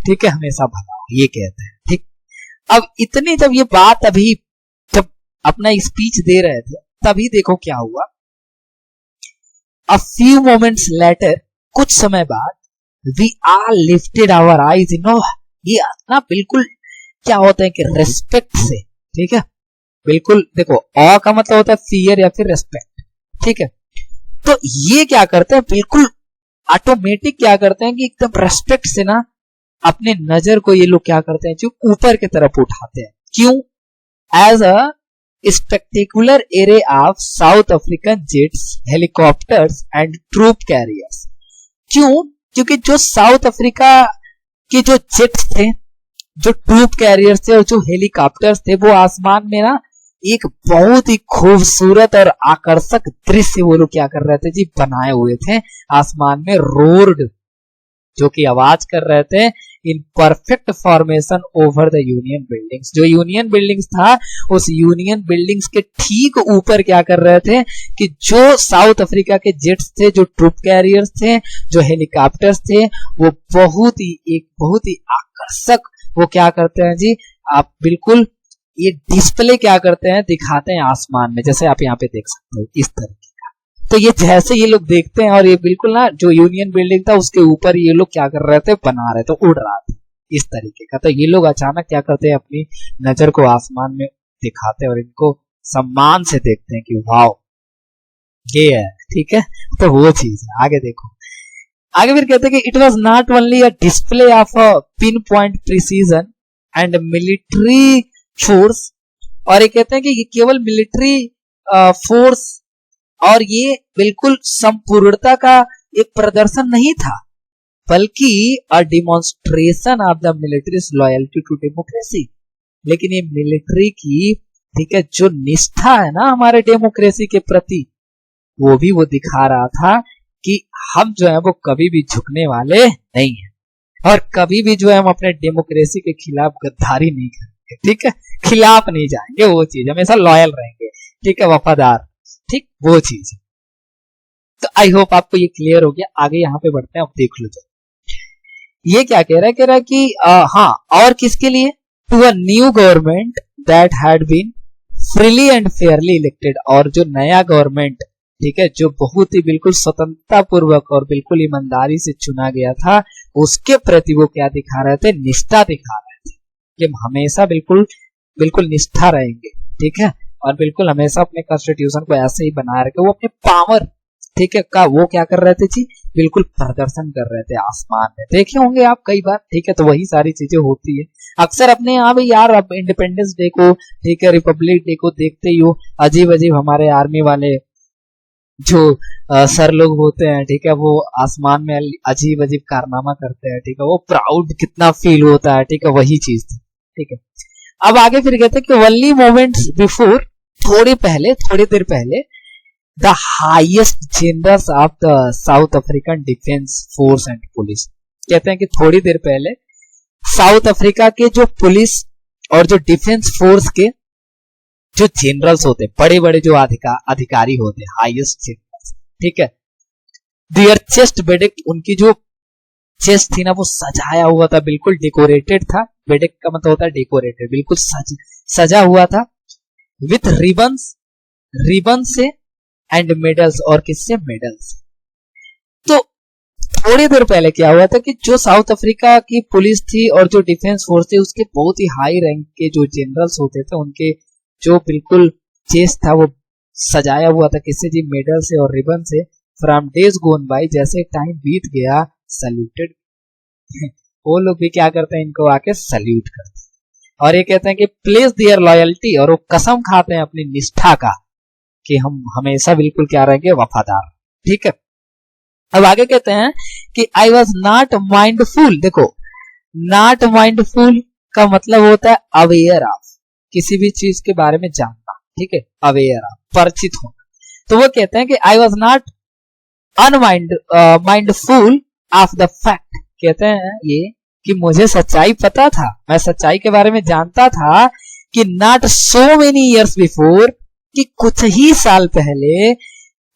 ठीक है, हमेशा भला हो, ये कहते हैं, ठीक। अब इतनी जब ये बात अभी जब अपना स्पीच दे रहे थे, तभी देखो क्या हुआ। अ फ्यू मोमेंट्स लेटर, कुछ समय बाद, we are lifted our eyes, no, ये ना बिल्कुल क्या होता है कि रेस्पेक्ट से, ठीक है, बिल्कुल देखो ऑ का मतलब होता है फियर या फिर रेस्पेक्ट, ठीक है। तो ये क्या करते हैं, बिल्कुल ऑटोमेटिक क्या करते हैं कि एकदम रेस्पेक्ट से ना अपने नजर को ये लोग क्या करते हैं, जो ऊपर की तरफ उठाते हैं। क्यों? As a spectacular array of South African jets, helicopters and troop carriers. क्यों? क्योंकि जो साउथ अफ्रीका के जो जेट्स थे, जो ट्रूप कैरियर्स थे और जो हेलीकॉप्टर्स थे, वो आसमान में ना एक बहुत ही खूबसूरत और आकर्षक दृश्य वो लोग क्या कर रहे थे जी, बनाए हुए थे आसमान में, रोर्ड, जो कि आवाज कर रहे थे in perfect formation over the union buildings. जो यूनियन बिल्डिंग्स था, उस यूनियन बिल्डिंग्स के ठीक ऊपर क्या कर रहे थे कि जो साउथ अफ्रीका के जेट्स थे, जो ट्रूप कैरियर्स थे, जो हेलीकॉप्टर्स थे, वो बहुत ही आकर्षक, वो क्या करते हैं जी, आप बिल्कुल ये डिस्प्ले क्या करते हैं, दिखाते हैं आसमान में, जैसे आप यहाँ पे देख सकते हो इस तरीके का। तो ये जैसे ये लोग देखते हैं, और ये बिल्कुल ना जो यूनियन बिल्डिंग था उसके ऊपर ये लोग क्या कर रहे थे, बना रहे थे, उड़ रहा था इस तरीके का। तो ये लोग अचानक क्या करते हैं, अपनी नजर को आसमान में दिखाते हैं और इनको सम्मान से देखते हैं कि वाओ ये है, ठीक है। तो वो चीज है। आगे देखो, आगे फिर कहते हैं कि it was not only a display of a pin point precision and military force, और ये कहते हैं कि ये केवल मिलिट्री फोर्स और ये बिल्कुल संपूर्णता का एक प्रदर्शन नहीं था, बल्कि a demonstration of the military's loyalty to democracy. लेकिन ये मिलिट्री की, ठीक है, जो निष्ठा है ना हमारे डेमोक्रेसी के प्रति, वो भी वो दिखा रहा था कि हम जो है वो कभी भी झुकने वाले नहीं है, और कभी भी जो है हम अपने डेमोक्रेसी के खिलाफ गद्दारी नहीं करेंगे, ठीक है, खिलाफ नहीं जाएंगे, वो चीज हमेशा लॉयल रहेंगे, ठीक है, वफादार, ठीक, वो चीज। तो आई होप आपको ये क्लियर हो गया। आगे यहाँ पे बढ़ते हैं, अब देख लो। ये क्या कह रहा है कि हाँ, और किसके लिए, to a new government that had been freely and fairly elected, और जो नया गवर्नमेंट, ठीक है, जो बहुत ही बिल्कुल स्वतंत्रता पूर्वक और बिल्कुल ईमानदारी से चुना गया था, उसके प्रति वो क्या दिखा रहे थे, निष्ठा दिखा रहे थे कि हम हमेशा बिल्कुल बिल्कुल निष्ठा रहेंगे, ठीक है, और बिल्कुल हमेशा अपने कॉन्स्टिट्यूशन को ऐसे ही बनाए रखे। वो अपने पावर, ठीक है, का वो क्या कर रहे थे जी, बिल्कुल प्रदर्शन कर रहे थे आसमान में। देखे होंगे आप कई बार, ठीक है। तो वही सारी चीजें होती है अक्सर अपने यहाँ भी यार। अब इंडिपेंडेंस डे को, ठीक है, रिपब्लिक डे को देखते ही हो, अजीब अजीब हमारे आर्मी वाले जो सर लोग होते हैं, ठीक है, वो आसमान में अजीब अजीब कारनामा करते हैं, ठीक है, वो प्राउड कितना फील होता है, ठीक है, वही चीज थी, ठीक है। अब आगे फिर कहते हैं कि ओनली मोमेंट्स बिफोर, थोड़ी देर पहले, the highest generals of the south African defence force and police, कहते हैं कि थोड़ी देर पहले साउथ अफ्रीका के जो पुलिस और जो डिफेंस फोर्स के जो जनरल्स होते, बड़े बड़े जो अधिकारी होते, हाईएस्ट जनरल्स, ठीक है, देयर चेस्ट बेडेक, उनकी जो चेस्ट थी ना वो सजाया हुआ था, बिल्कुल डेकोरेटेड था। बेडेक का मतलब होता है डेकोरेटेड, बिल्कुल सजा हुआ था, विथ रिबन से एंड मेडल्स, और किससे, मेडल्स। तो थोड़ी देर पहले क्या हुआ था कि जो साउथ अफ्रीका की पुलिस थी और जो डिफेंस फोर्स थी, उसके बहुत ही हाई रैंक के जो जनरल्स होते थे, उनके जो बिल्कुल चेस्ट था वो सजाया हुआ था, किससे जी, मेडल से और रिबन से। फ्रॉम डेज गोन बाय, जैसे टाइम बीत गया, सल्यूटेड वो लोग भी क्या करते हैं, इनको आके सल्यूट करते हैं, और ये कहते हैं कि प्लेस देयर लॉयल्टी, और वो कसम खाते हैं अपनी निष्ठा का कि हम हमेशा बिल्कुल क्या रहेंगे, वफादार, ठीक है। अब आगे कहते हैं कि आई वॉज नॉट माइंडफुल। देखो, नॉट माइंडफुल का मतलब होता है अवेयर ऑफ, किसी भी चीज के बारे में जानना, ठीक है, अवेयर ऑफ, परिचित होना। तो वो कहते हैं कि I was not mindful of the fact, कहते हैं ये कि मुझे सच्चाई पता था, मैं सच्चाई के बारे में जानता था कि not so many years before, कि कुछ ही साल पहले,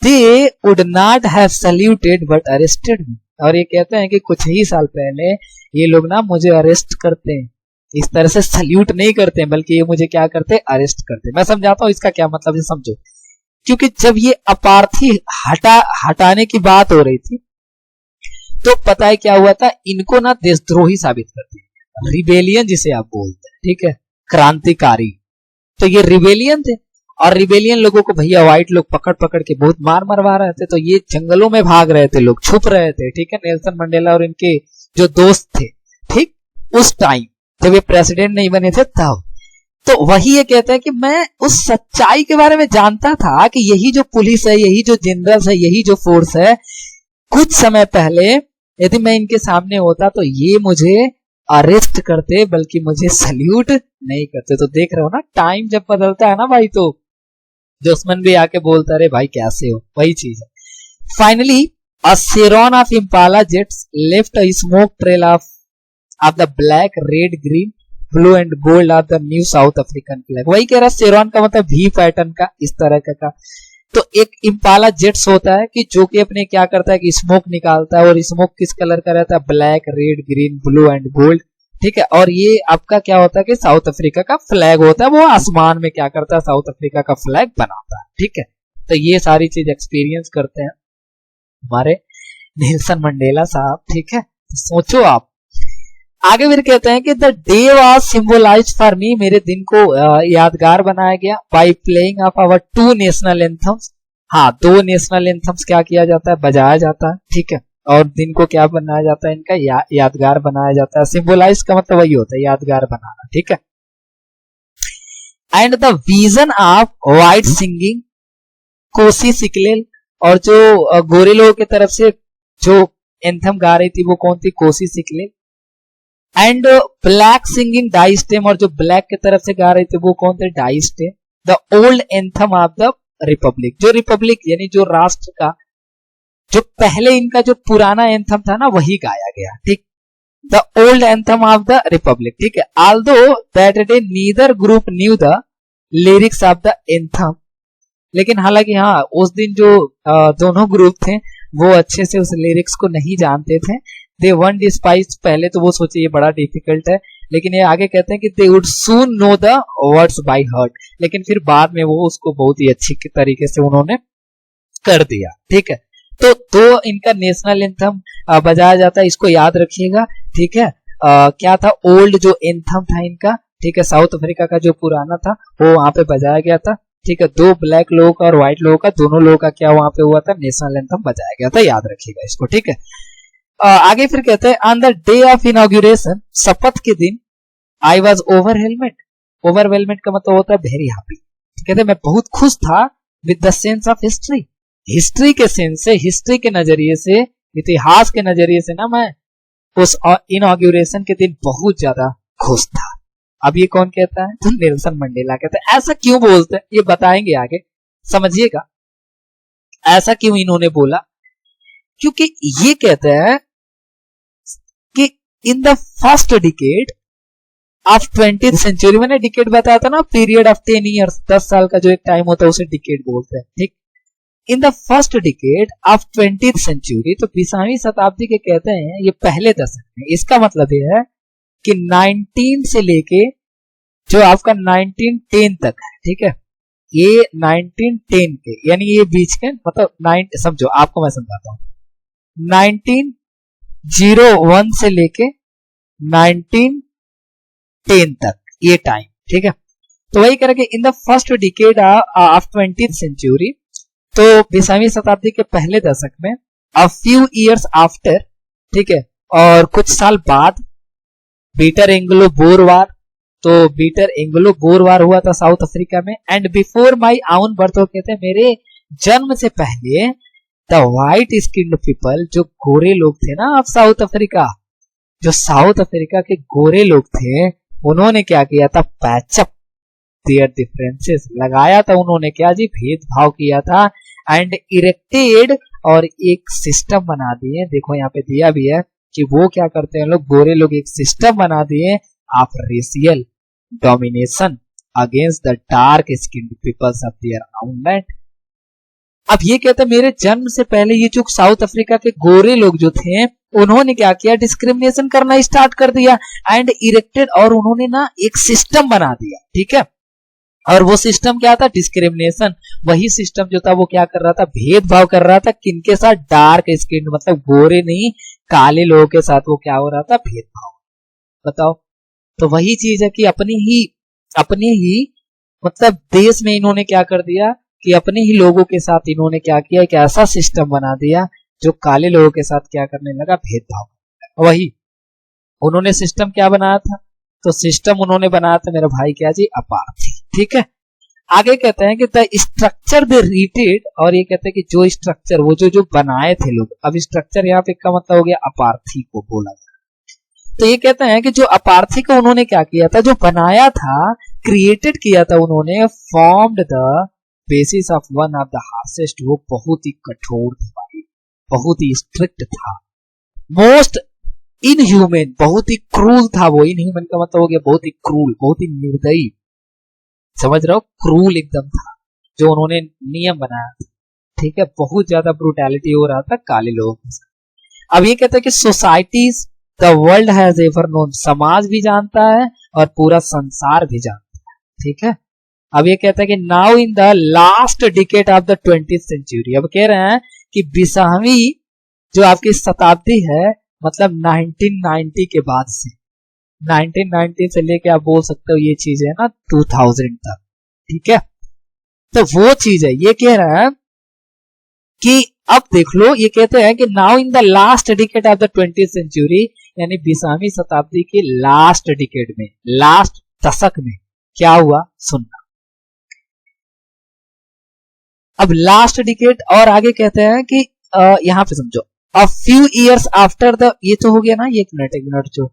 they would not have saluted but arrested me, और ये कहते हैं कि कुछ ही साल पहले ये लोग ना मुझे अरेस्ट करते हैं, इस तरह से सल्यूट नहीं करते हैं, बल्कि ये मुझे क्या करते हैं, अरेस्ट करते हैं। मैं समझाता हूं इसका क्या मतलब है, समझो। क्योंकि जब ये अपार्थी हटाने की बात हो रही थी, तो पता है क्या हुआ था, इनको ना देशद्रोही साबित कर दिया, रिबेलियन जिसे आप बोलते हैं, ठीक है, क्रांतिकारी। तो ये रिबेलियन थे, और रिबेलियन लोगों को भैया व्हाइट लोग पकड़ पकड़ के बहुत मार मरवा रहे थे, तो ये जंगलों में भाग रहे थे, लोग छुप रहे थे, ठीक है, नेल्सन मंडेला और इनके जो दोस्त थे, ठीक, उस टाइम जब ये प्रेसिडेंट नहीं बने थे तब। तो वही ये कहते हैं कि मैं उस सच्चाई के बारे में जानता था कि यही जो पुलिस है, यही जो जनरल्स है, यही जो फोर्स है, कुछ समय पहले यदि मैं इनके सामने होता तो ये मुझे अरेस्ट करते, बल्कि मुझे सल्यूट नहीं करते। तो देख रहे हो ना, टाइम जब बदलता है ना भाई, तो दुश्मन भी आके बोलता है, अरे भाई कैसे हो, वही चीज है। Finally a chevron of Impala jets left a smoke trail of the black, red, green, blue and gold of the new South African flag. वही कह रहा, सेरॉन का मतलब भी पैटर्न का, इस तरह का। तो एक इम्पाला जेट्स होता है कि जो कि अपने क्या करता है कि स्मोक निकालता है, और स्मोक किस कलर का रहता है, black, red, green, blue and gold, ठीक है। और ये आपका क्या होता है कि साउथ अफ्रीका का फ्लैग होता है, वो आसमान में क्या करता है, साउथ अफ्रीका का फ्लैग बनाता है। ठीक है, तो ये सारी चीज एक्सपीरियंस करते हैं हमारे नेल्सन मंडेला साहब। ठीक है, तो सोचो आप आगे फिर कहते हैं कि the day was symbolised for me, मेरे दिन को यादगार बनाया गया by playing of our two national anthems. हाँ, दो नेशनल एंथम्स क्या किया जाता है, बजाया जाता है। ठीक है, और दिन को क्या बनाया जाता है, इनका यादगार बनाया जाता है। सिंबलाइज का मतलब वही होता है, यादगार बनाना। ठीक है, and the vision of white singing Nkosi Sikelel, और जो गोरे लोगों की तरफ से जो एंथम गा रही थी वो कौन थी, कोसी सिकलेल। एंड ब्लैक सिंगिंग डाइस्टेम, और जो ब्लैक की तरफ से गा रहे थे वो कौन थे, Die Stem. The old anthem of the republic, जो रिपब्लिक यानी जो राष्ट्र का जो पहले इनका जो पुराना एंथम था ना वही गाया गया। ठीक, the old anthem of the Republic. ठीक है, although that day neither group new the lyrics of the anthem, लेकिन हालांकि हाँ उस दिन जो दोनों ग्रुप थे वो अच्छे से उस लिरिक्स को नहीं जानते थे। दे वन डिस्पाइज, पहले तो वो सोचे ये बड़ा डिफिकल्ट है, लेकिन ये आगे कहते हैं कि they would soon know the words by heart, लेकिन फिर बाद में वो उसको बहुत ही अच्छी तरीके से उन्होंने कर दिया। ठीक है, तो दो इनका नेशनल एंथम बजाया जाता है, इसको याद रखिएगा। ठीक है, क्या था, ओल्ड जो एंथम था इनका, ठीक है, साउथ अफ्रीका का जो पुराना था वो वहां पे बजाया गया था। ठीक है, दो ब्लैक लोगों का और व्हाइट लोगों का, दोनों लोगों का क्या वहां पे हुआ था, नेशनल एंथम बजाया गया था, याद रखिएगा इसको। ठीक है, आगे फिर कहते हैं on the day of inauguration, शपथ के दिन, आई वॉज ओवरवेलमेड। ओवरवेलमेड का मतलब होता है वेरी हैप्पी। कहते हैं मैं बहुत खुश था with the sense of history, history के सेंस से, हिस्ट्री के नजरिए से, इतिहास के नजरिए से ना मैं उस इनॉग्रेशन के दिन बहुत ज्यादा खुश था। अब ये कौन कहता है, तो नेल्सन मंडेला कहते हैं। ऐसा क्यों बोलते हैं ये बताएंगे आगे, समझिएगा ऐसा क्यों इन्होंने बोला, क्योंकि ये कहते हैं कि in the first decade of 20th century, मैंने डिकेड बताया था ना, पीरियड ऑफ 10 ईयर्स, 10 साल का जो एक टाइम होता है उसे डिकेड बोलते हैं। ठीक, in the first decade of 20th century, तो 20वीं शताब्दी के कहते हैं ये पहले दशक में। इसका मतलब ये है कि 19 से लेके जो आपका 1910 तक है। ठीक है, ये 1910 के यानी ये बीच के मतलब 9, समझो आपको मैं समझाता हूं, 1901 से लेके 1910 तक ये टाइम। ठीक है, तो वही करेंगे in the first decade of 20th century, तो 20वीं शताब्दी के पहले दशक में, अ फ्यू इयर्स आफ्टर, ठीक है, और कुछ साल बाद, बीटर एंग्लो बोर वार, तो बीटर एंग्लो बोर वार हुआ था साउथ अफ्रीका में। एंड बिफोर माई आउन बर्थ, कहते हैं मेरे जन्म से पहले, द व्हाइट स्किन्ड पीपल, जो गोरे लोग थे ना, अब साउथ अफ्रीका, जो साउथ अफ्रीका के गोरे लोग थे, उन्होंने क्या किया था, पैचअप देयर डिफरेंसेस, लगाया था उन्होंने क्या जी, भेदभाव किया था। एंड इरेक्टेड, और एक सिस्टम बना दिए, देखो यहाँ पे दिया भी है कि वो क्या करते हैं लोग, गोरे लोग एक सिस्टम बना दिए of racial domination against the dark skinned peoples of their own land. अब ये कहते हैं मेरे जन्म से पहले ये जो साउथ अफ्रीका के गोरे लोग जो थे उन्होंने क्या किया, डिस्क्रिमिनेशन करना स्टार्ट कर दिया। एंड इरेक्टेड, और उन्होंने ना एक सिस्टम बना दिया। ठीक है, और वो सिस्टम क्या था, डिस्क्रिमिनेशन। वही सिस्टम जो था वो क्या कर रहा था, भेदभाव कर रहा था, किनके साथ, डार्क स्किन, मतलब गोरे नहीं काले लोगों के साथ वो क्या हो रहा था, भेदभाव। बताओ, तो वही चीज है कि अपने ही मतलब देश में इन्होंने क्या कर दिया कि अपने ही लोगों के साथ इन्होंने क्या किया, एक ऐसा सिस्टम बना दिया जो काले लोगों के साथ क्या करने लगा, भेदभाव। वही उन्होंने सिस्टम क्या बनाया था, तो सिस्टम उन्होंने बनाया था मेरा भाई क्या जी, अपार्थी। ठीक है, आगे कहते हैं कि द स्ट्रक्चर दे रीटेड, और ये कहते हैं कि जो स्ट्रक्चर वो जो बनाए थे लोग, अब स्ट्रक्चर यहाँ पे का मतलब हो गया अपार्थी को बोला गया। तो ये कहते हैं कि जो अपार्थी को उन्होंने क्या किया था, जो बनाया था, क्रिएटेड किया था उन्होंने, formed the basis of one of the harshest, वो बहुत ही कठोर था भाई, बहुत ही स्ट्रिक्ट था, मोस्ट इनह्यूमन, बहुत ही क्रूल था वो। इनह्यूमन का मतलब हो गया बहुत ही क्रूल, बहुत ही निर्दयी, समझ रहे हो, क्रूल एकदम था जो उन्होंने नियम बनाया था। ठीक है, बहुत ज्यादा ब्रूटैलिटी हो रहा था काले लोगों के साथ। अब ये कहते हैं कि societies the world has ever known, समाज भी जानता है और पूरा संसार भी जानता है, ठीक है। अब ये कहता है कि now in the last decade of the 20th century, अब कह रहे हैं कि 20वीं जो आपकी शताब्दी है, मतलब 1990 के बाद से, 1990 से लेके आप बोल सकते हो ये चीज है ना 2000 तक, ठीक है। तो वो चीज है, ये कह रहा है कि अब देख लो, ये कहते हैं कि now in the last decade of the 20th century, यानी 20वीं शताब्दी के लास्ट डिकेड में, लास्ट दशक में क्या हुआ सुनना। अब लास्ट डिकेड और आगे कहते हैं कि यहां पे समझो, a few years after the, ये तो हो गया ना, एक मिनट जो,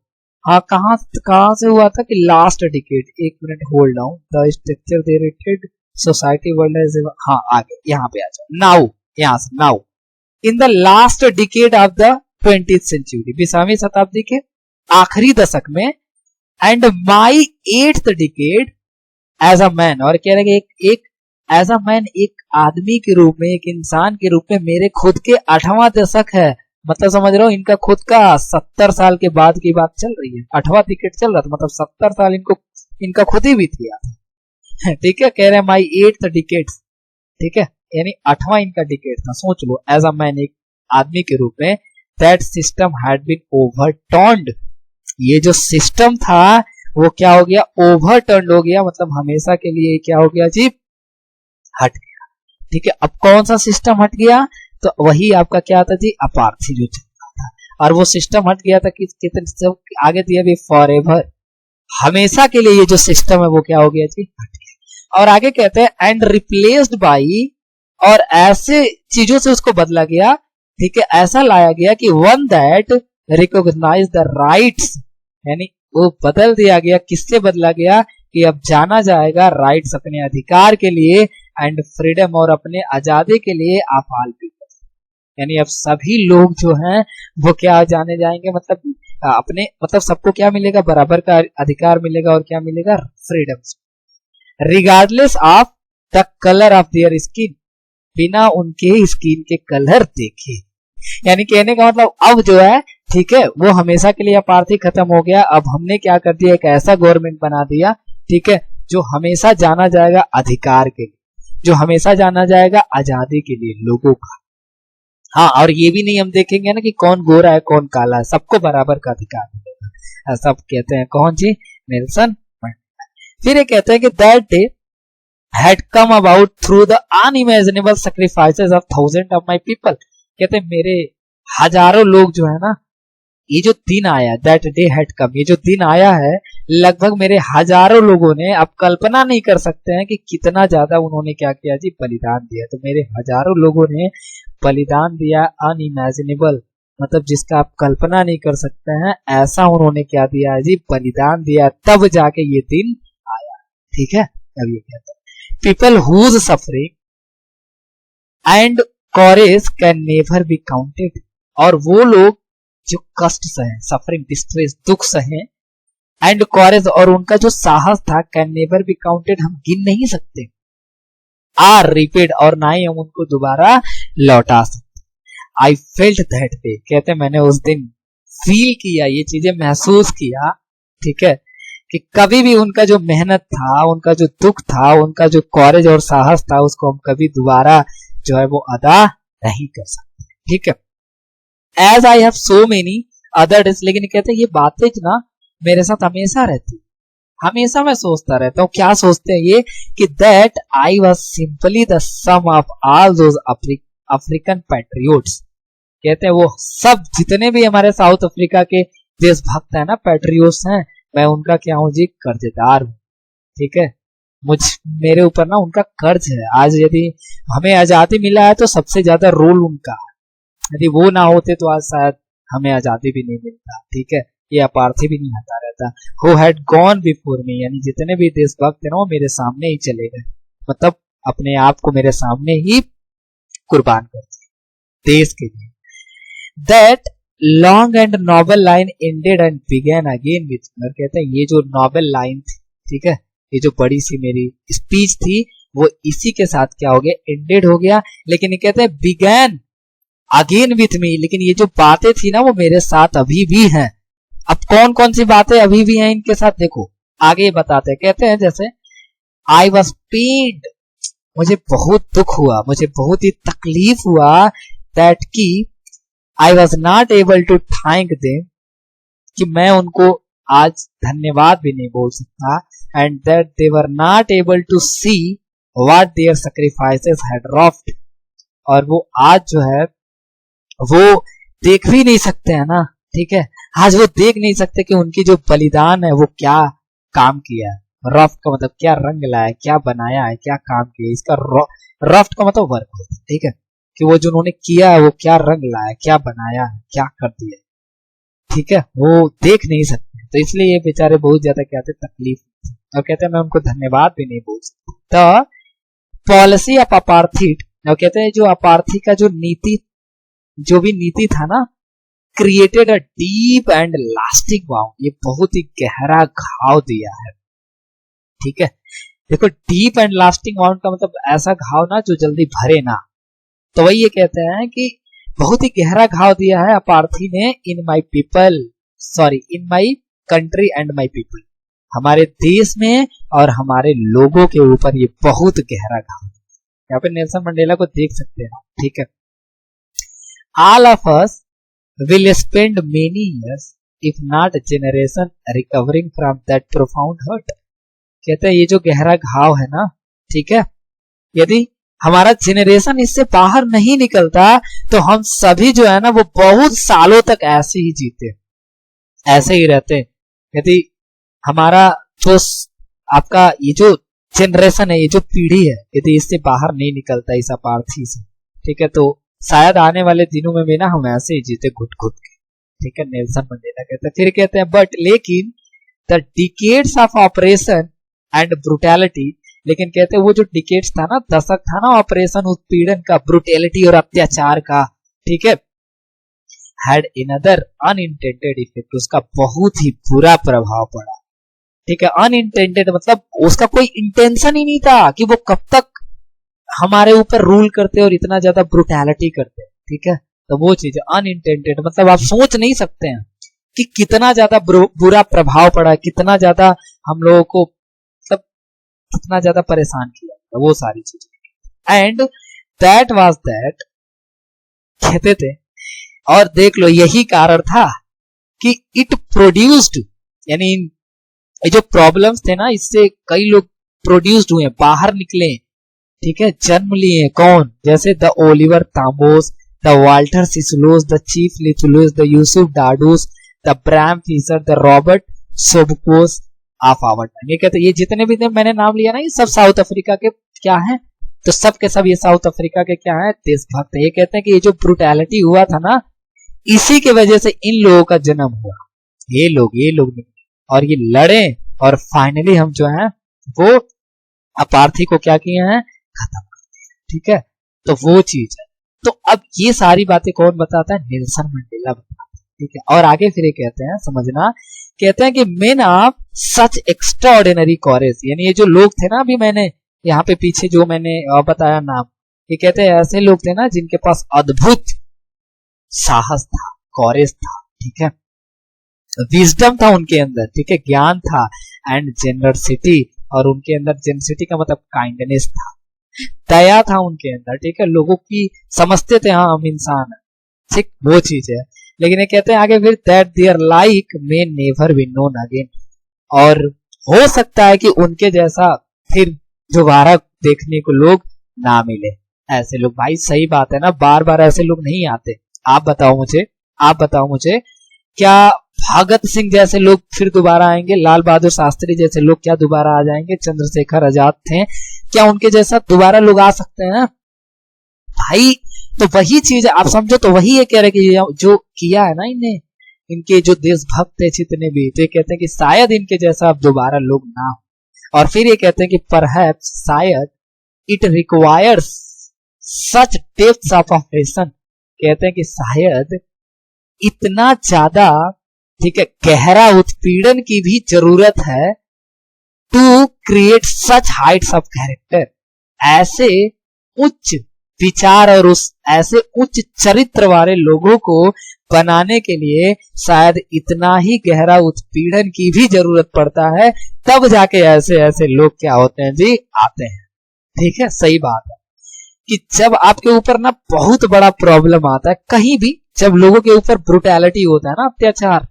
हाँ कहां से हुआ था कि लास्ट डिकेड, एक minute hold down, the structure they rated society world, हाँ आगे यहाँ पे आ जाओ, नाउ, यहां से now in the last decade of the 20th century, 20वीं शताब्दी के आखिरी दशक में, and my 8th decade as a man, और कह रहे एक एज अ मैन, एक आदमी के रूप में, एक इंसान के रूप में मेरे खुद के 8वां दशक है, मतलब समझ रहे हो, इनका खुद का 70 साल के बाद की बात चल रही है, 8वां डिकेड चल रहा था, मतलब 70 साल इनका खुद ही बीत गया, ठीक है। कह रहे हैं माई 8th डिकेड, ठीक है, यानी 8वां इनका डिकेड था, सोच लो, एज अ मैन, एक आदमी के रूप में, that system had been overturned, ये जो सिस्टम था वो क्या हो गया, ओवरटर्न्ड हो गया, मतलब हमेशा के लिए क्या हो गया जी, हट गया, ठीक है। अब कौन सा सिस्टम हट गया, तो वही आपका क्या था जी, अपार्थी जो चलता था, और वो सिस्टम हट गया था कि कितने आगे दिया भी, फॉर एवर, हमेशा के लिए ये जो सिस्टम है वो क्या हो गया जी, हट गया। और आगे कहते हैं एंड रिप्लेस्ड बाई, और ऐसे चीजों से उसको बदला गया, ठीक है, ऐसा लाया गया कि one that recognise the rights, यानी वो बदल दिया गया, किससे बदला गया कि अब जाना जाएगा राइट्स, अपने अधिकार के लिए, एंड फ्रीडम, और अपने आजादी के लिए, आप ऑल पीपल, यानी अब सभी लोग जो हैं वो क्या जाने जाएंगे, मतलब अपने, मतलब सबको क्या मिलेगा, बराबर का अधिकार मिलेगा, और क्या मिलेगा, freedom, regardless of the colour of their skin, बिना उनके स्किन के कलर देखे, यानी कहने का मतलब अब जो है, ठीक है, वो हमेशा के लिए अपार्थी खत्म हो गया, अब हमने क्या कर दिया, एक ऐसा गवर्नमेंट बना दिया, ठीक है, जो हमेशा जाना जाएगा अधिकार के लिए, जो हमेशा जाना जाएगा आजादी के लिए लोगों का, हाँ, और ये भी नहीं हम देखेंगे ना कि कौन गोरा है कौन काला है, सबको बराबर का अधिकार मिलेगा, सब कहते हैं कौन जी, नेल्सन मंडेला। फिर ये कहते हैं कि that day had come about through the unimaginable sacrifices of thousands of my people, कहते हैं मेरे हजारों लोग जो है ना, ये जो दिन आया, that day had come, ये जो दिन आया है, लगभग मेरे हजारों लोगों ने, आप कल्पना नहीं कर सकते हैं कि कितना ज्यादा उन्होंने क्या किया जी, बलिदान दिया। तो मेरे हजारों लोगों ने बलिदान दिया, अनइमेजिनेबल, मतलब जिसका आप कल्पना नहीं कर सकते हैं, ऐसा उन्होंने क्या दिया है जी, बलिदान दिया, तब जाके ये दिन आया, ठीक है। अब ये कहते हैं people whose suffering and courage can never be counted, और वो लोग जो कष्ट सहे, सफरिंग, डिस्ट्रेस, दुख सहे, एंड कॉरेज, और उनका जो साहस था, कैन नेवर बी काउंटेड, हम गिन नहीं सकते, आर रिपीट, और ना ही हम उनको दोबारा लौटा सकते। आई फेल्ट दैट डे, कहते मैंने उस दिन फील किया, ये चीजें महसूस किया, ठीक है, कि कभी भी उनका जो मेहनत था, उनका जो दुख था, उनका जो कॉरेज और साहस था, उसको हम कभी दोबारा जो है वो अदा नहीं कर सकते, ठीक है। As I have so many other days, लेकिन कहते हैं ये बातें ना मेरे साथ हमेशा रहती, हमेशा मैं सोचता रहता हूँ, क्या सोचते हैं ये, कि that I was simply the sum of all those African patriots, कहते हैं वो सब जितने भी हमारे साउथ अफ्रीका के देशभक्त है ना, पैट्रियोट्स हैं, मैं उनका क्या हूं जी, कर्जदार हूं, ठीक है, मेरे ऊपर ना उनका कर्ज है। आज यदि हमें आजादी मिला है तो सबसे ज्यादा रोल उनका है, यदि वो ना होते तो आज शायद हमें आजादी भी नहीं मिलता, ठीक है, ये अपार्थी भी नहीं हटा रहता। Who had gone before me, यानी जितने भी देशभक्त थे ना वो मेरे सामने ही चले गए, मतलब अपने आप को मेरे सामने ही कुर्बान कर दिया देश के लिए। That long and noble line ended and began again with, कहते हैं ये जो नॉबल लाइन थी, ठीक है, ये जो बड़ी सी मेरी स्पीच थी, वो इसी के साथ क्या हो गया, एंडेड हो गया, लेकिन ये कहते हैं बिगेन अगेन विथ मी, लेकिन ये जो बातें थी ना वो मेरे साथ अभी भी हैं, अब कौन कौन सी बातें अभी भी हैं इनके साथ, देखो आगे बताते हैं। कहते हैं जैसे आई वॉज पेन्ड, मुझे बहुत दुख हुआ, मुझे बहुत ही तकलीफ हुआ, दैट की I was not able to thank them, कि मैं उनको आज धन्यवाद भी नहीं बोल सकता, and that they were not able to see what their sacrifices had wrought, और वो आज जो है वो देख भी नहीं सकते हैं ना, ठीक है, आज वो देख नहीं सकते कि उनकी जो बलिदान है वो क्या काम किया है। रफ्ट का मतलब क्या रंग लाया है, क्या बनाया है, क्या काम किया है, इसका रफ्ट का मतलब वर्क होता है, ठीक है, कि वो जो उन्होंने किया है वो क्या रंग लाया, क्या बनाया है, क्या कर दिया, ठीक है, वो देख नहीं सकते, तो इसलिए ये बेचारे बहुत ज्यादा क्या थे, तकलीफ, और कहते हैं मैं उनको धन्यवाद भी नहीं बोल सकता। तो पॉलिसी ऑफ अपार्थीड, और कहते हैं जो अपार्थी का जो नीति, जो भी नीति था ना, created a deep and lasting wound, ये बहुत ही गहरा घाव दिया है, ठीक है। देखो डीप एंड लास्टिंग वाउंड का मतलब ऐसा घाव ना जो जल्दी भरे ना, तो वही ये कहते हैं कि बहुत ही गहरा घाव दिया है अपार्थी ने in my people, sorry in my country and my people, हमारे देश में और हमारे लोगों के ऊपर ये बहुत गहरा घाव। यहाँ पे नेल्सन मंडेला को देख सकते हैं, ठीक है। All of us will spend many years if not generation recovering from that profound hurt, कहते हैं ये जो गहरा घाव है ना, ठीक है, यदि हमारा जेनरेशन इससे बाहर नहीं निकलता तो हम सभी जो है ना वो बहुत सालों तक ऐसे ही जीते, ऐसे ही रहते। यदि हमारा जो आपका ये जो जनरेशन है, ये जो पीढ़ी है, यदि इससे बाहर नहीं निकलता इस अपार्थी से, ठीक है, तो शायद आने वाले दिनों में भी ना हम ऐसे ही जीते घुट घुट के, ठीक है। नेल्सन मंडेला कहते हैं, फिर कहते हैं बट लेकिन the decades of operation and brutality, लेकिन कहते हैं वो जो डिकेड्स था ना, दशक था ना ऑपरेशन उत्पीड़न का, ब्रुटैलिटी और अत्याचार का, ठीक है, हैड अनदर अनइंटेंडेड इफेक्ट, उसका बहुत ही बुरा प्रभाव पड़ा, ठीक है। अनइंटेंडेड मतलब उसका कोई इंटेंशन ही नहीं था कि वो कब तक हमारे ऊपर रूल करते और इतना ज्यादा ब्रुटैलिटी करते, ठीक है, तो वो चीज अनइंटेंडेड मतलब आप सोच नहीं सकते हैं कि कितना ज्यादा बुरा प्रभाव पड़ा, कितना ज्यादा हम लोगों को मतलब कितना ज्यादा परेशान किया, तो वो सारी चीजें। एंड दैट वाज दैट, कहते थे और देख लो यही कारण था कि इट प्रोड्यूस्ड, यानी ये जो प्रॉब्लम्स थे ना, इससे कई लोग प्रोड्यूस्ड हुए, बाहर निकले, ठीक है, जन्म लिए। कौन? जैसे the Oliver Tambos, the Walter Sisulus, the chief Luthulis, the Yusuf Dadoos, the Bram Fischer, the Robert Sobukwes of our time. ये कहते हैं ये जितने भी मैंने नाम लिया ना, ये सब साउथ अफ्रीका के क्या हैं, तो सब के सब ये साउथ अफ्रीका के क्या है, देशभक्त है। ये कहते हैं कि ये जो ब्रुटैलिटी हुआ था ना, इसी के वजह से इन लोगों का जन्म हुआ। ये लोग और ये लड़े और फाइनली हम जो है वो अपार्थी को क्या किए हैं, खत्म कर दिया, ठीक है। तो वो चीज है। तो अब ये सारी बातें कौन बताता है? नेल्सन मंडेला बताता है, ठीक है। और आगे फिर ये कहते हैं, समझना, कहते हैं कि मेन ऑफ सच एक्स्ट्राऑर्डिनरी कॉरेज, यानी ये जो लोग थे ना, अभी मैंने यहाँ पे पीछे जो मैंने बताया नाम, ये कहते हैं ऐसे लोग थे ना जिनके पास अद्भुत साहस था, कॉरेज था, ठीक है, विजडम था उनके अंदर, ठीक है, ज्ञान था, एंड जेनरसिटी, और उनके अंदर जेनरसिटी का मतलब काइंडनेस था, दया था उनके अंदर, ठीक है, लोगों की समझते थे, हाँ हम इंसान है, ठीक, वो चीज है। लेकिन ये कहते हैं आगे फिर that their like may never be known again, और हो सकता है कि उनके जैसा फिर दोबारा देखने को लोग ना मिले। ऐसे लोग, भाई सही बात है ना, बार बार ऐसे लोग नहीं आते। आप बताओ मुझे क्या भगत सिंह जैसे लोग फिर दोबारा आएंगे? लाल बहादुर शास्त्री जैसे लोग क्या दोबारा आ जाएंगे? चंद्रशेखर आजाद थे, क्या उनके जैसा दोबारा लोग आ सकते हैं भाई? तो वही चीज आप समझो, तो वही ये कह रहे कि जो किया है ना इन्हें, इनके जो देशभक्त है जितने भी, तो ये कहते हैं कि शायद इनके जैसा अब दोबारा लोग ना हो। और फिर ये कहते हैं कि परहैप्स, शायद, it requires such depths of operation, कहते हैं कि शायद इतना ज्यादा, ठीक है, गहरा उत्पीड़न की भी जरूरत है to create such heights of character, ऐसे उच्च विचार और उस ऐसे उच्च चरित्र वाले लोगों को बनाने के लिए शायद इतना ही गहरा उत्पीड़न की भी जरूरत पड़ता है, तब जाके ऐसे ऐसे लोग क्या होते हैं जी, आते हैं। ठीक है, सही बात है कि जब आपके ऊपर ना बहुत बड़ा प्रॉब्लम आता है, कहीं भी जब लोगों के ऊपर ब्रुटैलिटी होता है ना, अत्याचार,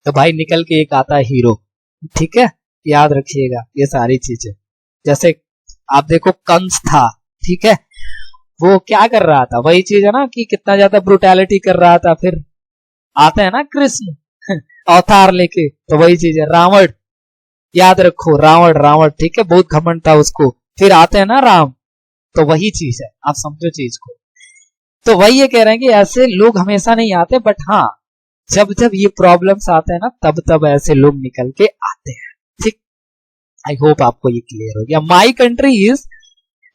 तो भाई निकल के एक आता है हीरो। ठीक है, याद रखिएगा ये सारी चीजें। जैसे आप देखो कंस था, ठीक है, वो क्या कर रहा था, वही चीज है ना कि कितना ज्यादा ब्रुटैलिटी कर रहा था। फिर आते हैं ना कृष्ण अवतार लेके, तो वही चीज है। रावण, याद रखो रावण, रावण, ठीक है, बहुत घमंड था उसको। फिर आते हैं ना राम, तो वही चीज है, आप समझो चीज को। तो वही ये कह रहे हैं कि ऐसे लोग हमेशा नहीं आते, बट हाँ जब जब ये प्रॉब्लम्स आते हैं ना, तब तब ऐसे लोग निकल के आते हैं। ठीक, आई होप आपको ये क्लियर हो गया। My country is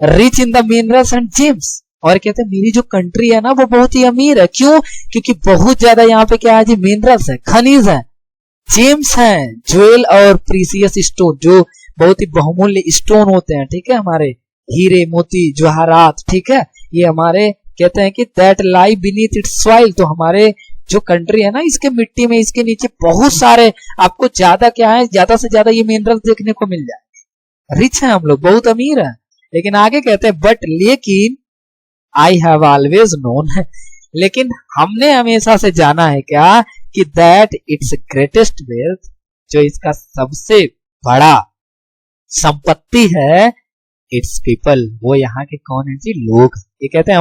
rich in the minerals and James, और कहते हैं मेरी जो कंट्री है ना वो बहुत ही अमीर है। क्यों? क्योंकि बहुत ज्यादा यहाँ पे क्या है जी, मिनरल्स है, खनिज है, जेम्स हैं, ज्वेल और प्रीसियस स्टोन, जो बहुत ही बहुमूल्य स्टोन होते हैं। ठीक है, हमारे हीरे मोती जवाहरात, ठीक है, ये हमारे कहते हैं कि that lie beneath it's soil. तो हमारे जो कंट्री है ना, इसके मिट्टी में, इसके नीचे बहुत सारे आपको ज्यादा क्या है, ज्यादा से ज्यादा ये मिनरल्स देखने को मिल जाए। रिच है हम लोग, बहुत अमीर है। लेकिन आगे कहते हैं बट लेकिन आई हैव ऑलवेज नोन, लेकिन हमने हमेशा से जाना है क्या कि दैट इट्स ग्रेटेस्ट वेल्थ, जो इसका सबसे बड़ा संपत्ति है, इट्स पीपल, वो यहाँ के कौन है जी, लोग। ये कहते हैं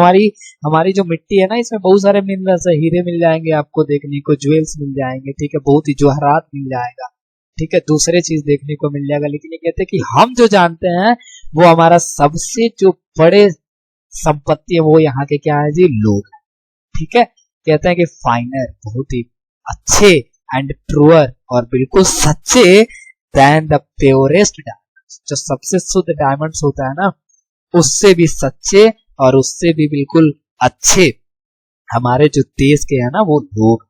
हमारी जो मिट्टी है ना, इसमें बहुत सारे मिनरल्स है, हीरे मिल जाएंगे आपको देखने को, ज्वेल्स मिल जाएंगे, ठीक है, बहुत ही जवाहरात मिल जाएगा, ठीक है, दूसरे चीज देखने को मिल जाएगा। लेकिन ये कहते हैं कि हम जो जानते हैं वो हमारा सबसे जो बड़े संपत्ति है वो यहाँ के क्या है जी, लोग। ठीक है, कहते हैं कि फाइनर, बहुत ही अच्छे, एंड ट्रूअर, और बिल्कुल सच्चे, देन द प्योरेस्ट डायमंड्स, जो सबसे शुद्ध डायमंड्स होता है ना, उससे भी सच्चे और उससे भी बिल्कुल अच्छे हमारे जो देश के है ना वो लोग।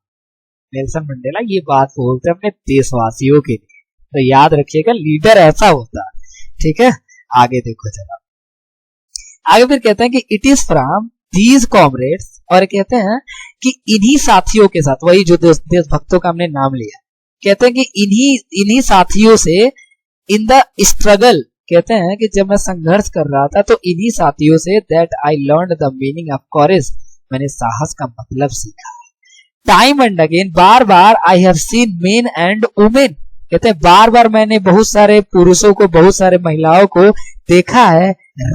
नेल्सन मंडेला ये बात बोलते हैं अपने देशवासियों के लिए, तो याद रखिएगा लीडर ऐसा होता है। ठीक है, आगे देखो जरा, आगे फिर कहते हैं कि it is from these comrades, और कहते हैं कि इन्हीं साथियों के साथ, वही जो देशभक्तों का हमने नाम लिया, कहते हैं कि इन्हीं साथियों से इन द स्ट्रगल, कहते हैं कि जब मैं संघर्ष कर रहा था तो इन्हीं साथियों say that I learn the meaning of courage, मैंने साहस का मतलब सीखा। Time and again, bar bar, I have seen main and women, कहते हैं बार बार मैंने बहुत सारे पुरुषों को, बहुत सारे महिलाओं को देखा है,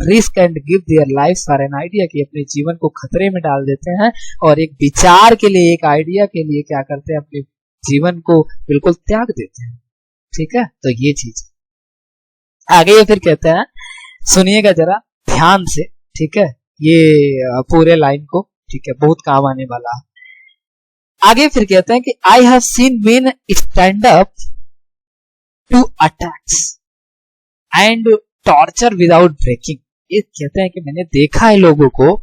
risk and give their life for an idea, कि अपने जीवन को खतरे में डाल देते हैं और एक विचार के लिए, एक आइडिया के लिए क्या करते हैं, अपने जीवन को बिल्कुल त्याग देते हैं। ठीक है, तो ये चीज आगे ये फिर कहते हैं, सुनिएगा जरा ध्यान से, ठीक है, ये पूरे लाइन को, ठीक है, बहुत काम आने वाला है। आगे फिर कहते हैं कि I have seen men stand up to attacks and torture without breaking, ये कहते हैं कि मैंने देखा है लोगों को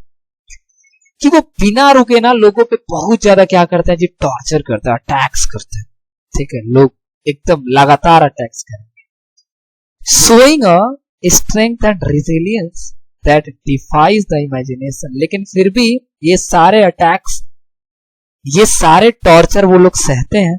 कि वो बिना रुके ना लोगों पे बहुत ज्यादा क्या करते हैं जी, टॉर्चर करते हैं, अटैक्स करते हैं। ठीक है, लोग एकदम लगातार अटैक्स करेंगे। Showing a strength and resilience that defies the imagination, लेकिन फिर भी ये सारे अटैक्स, ये सारे टॉर्चर वो लोग सहते हैं,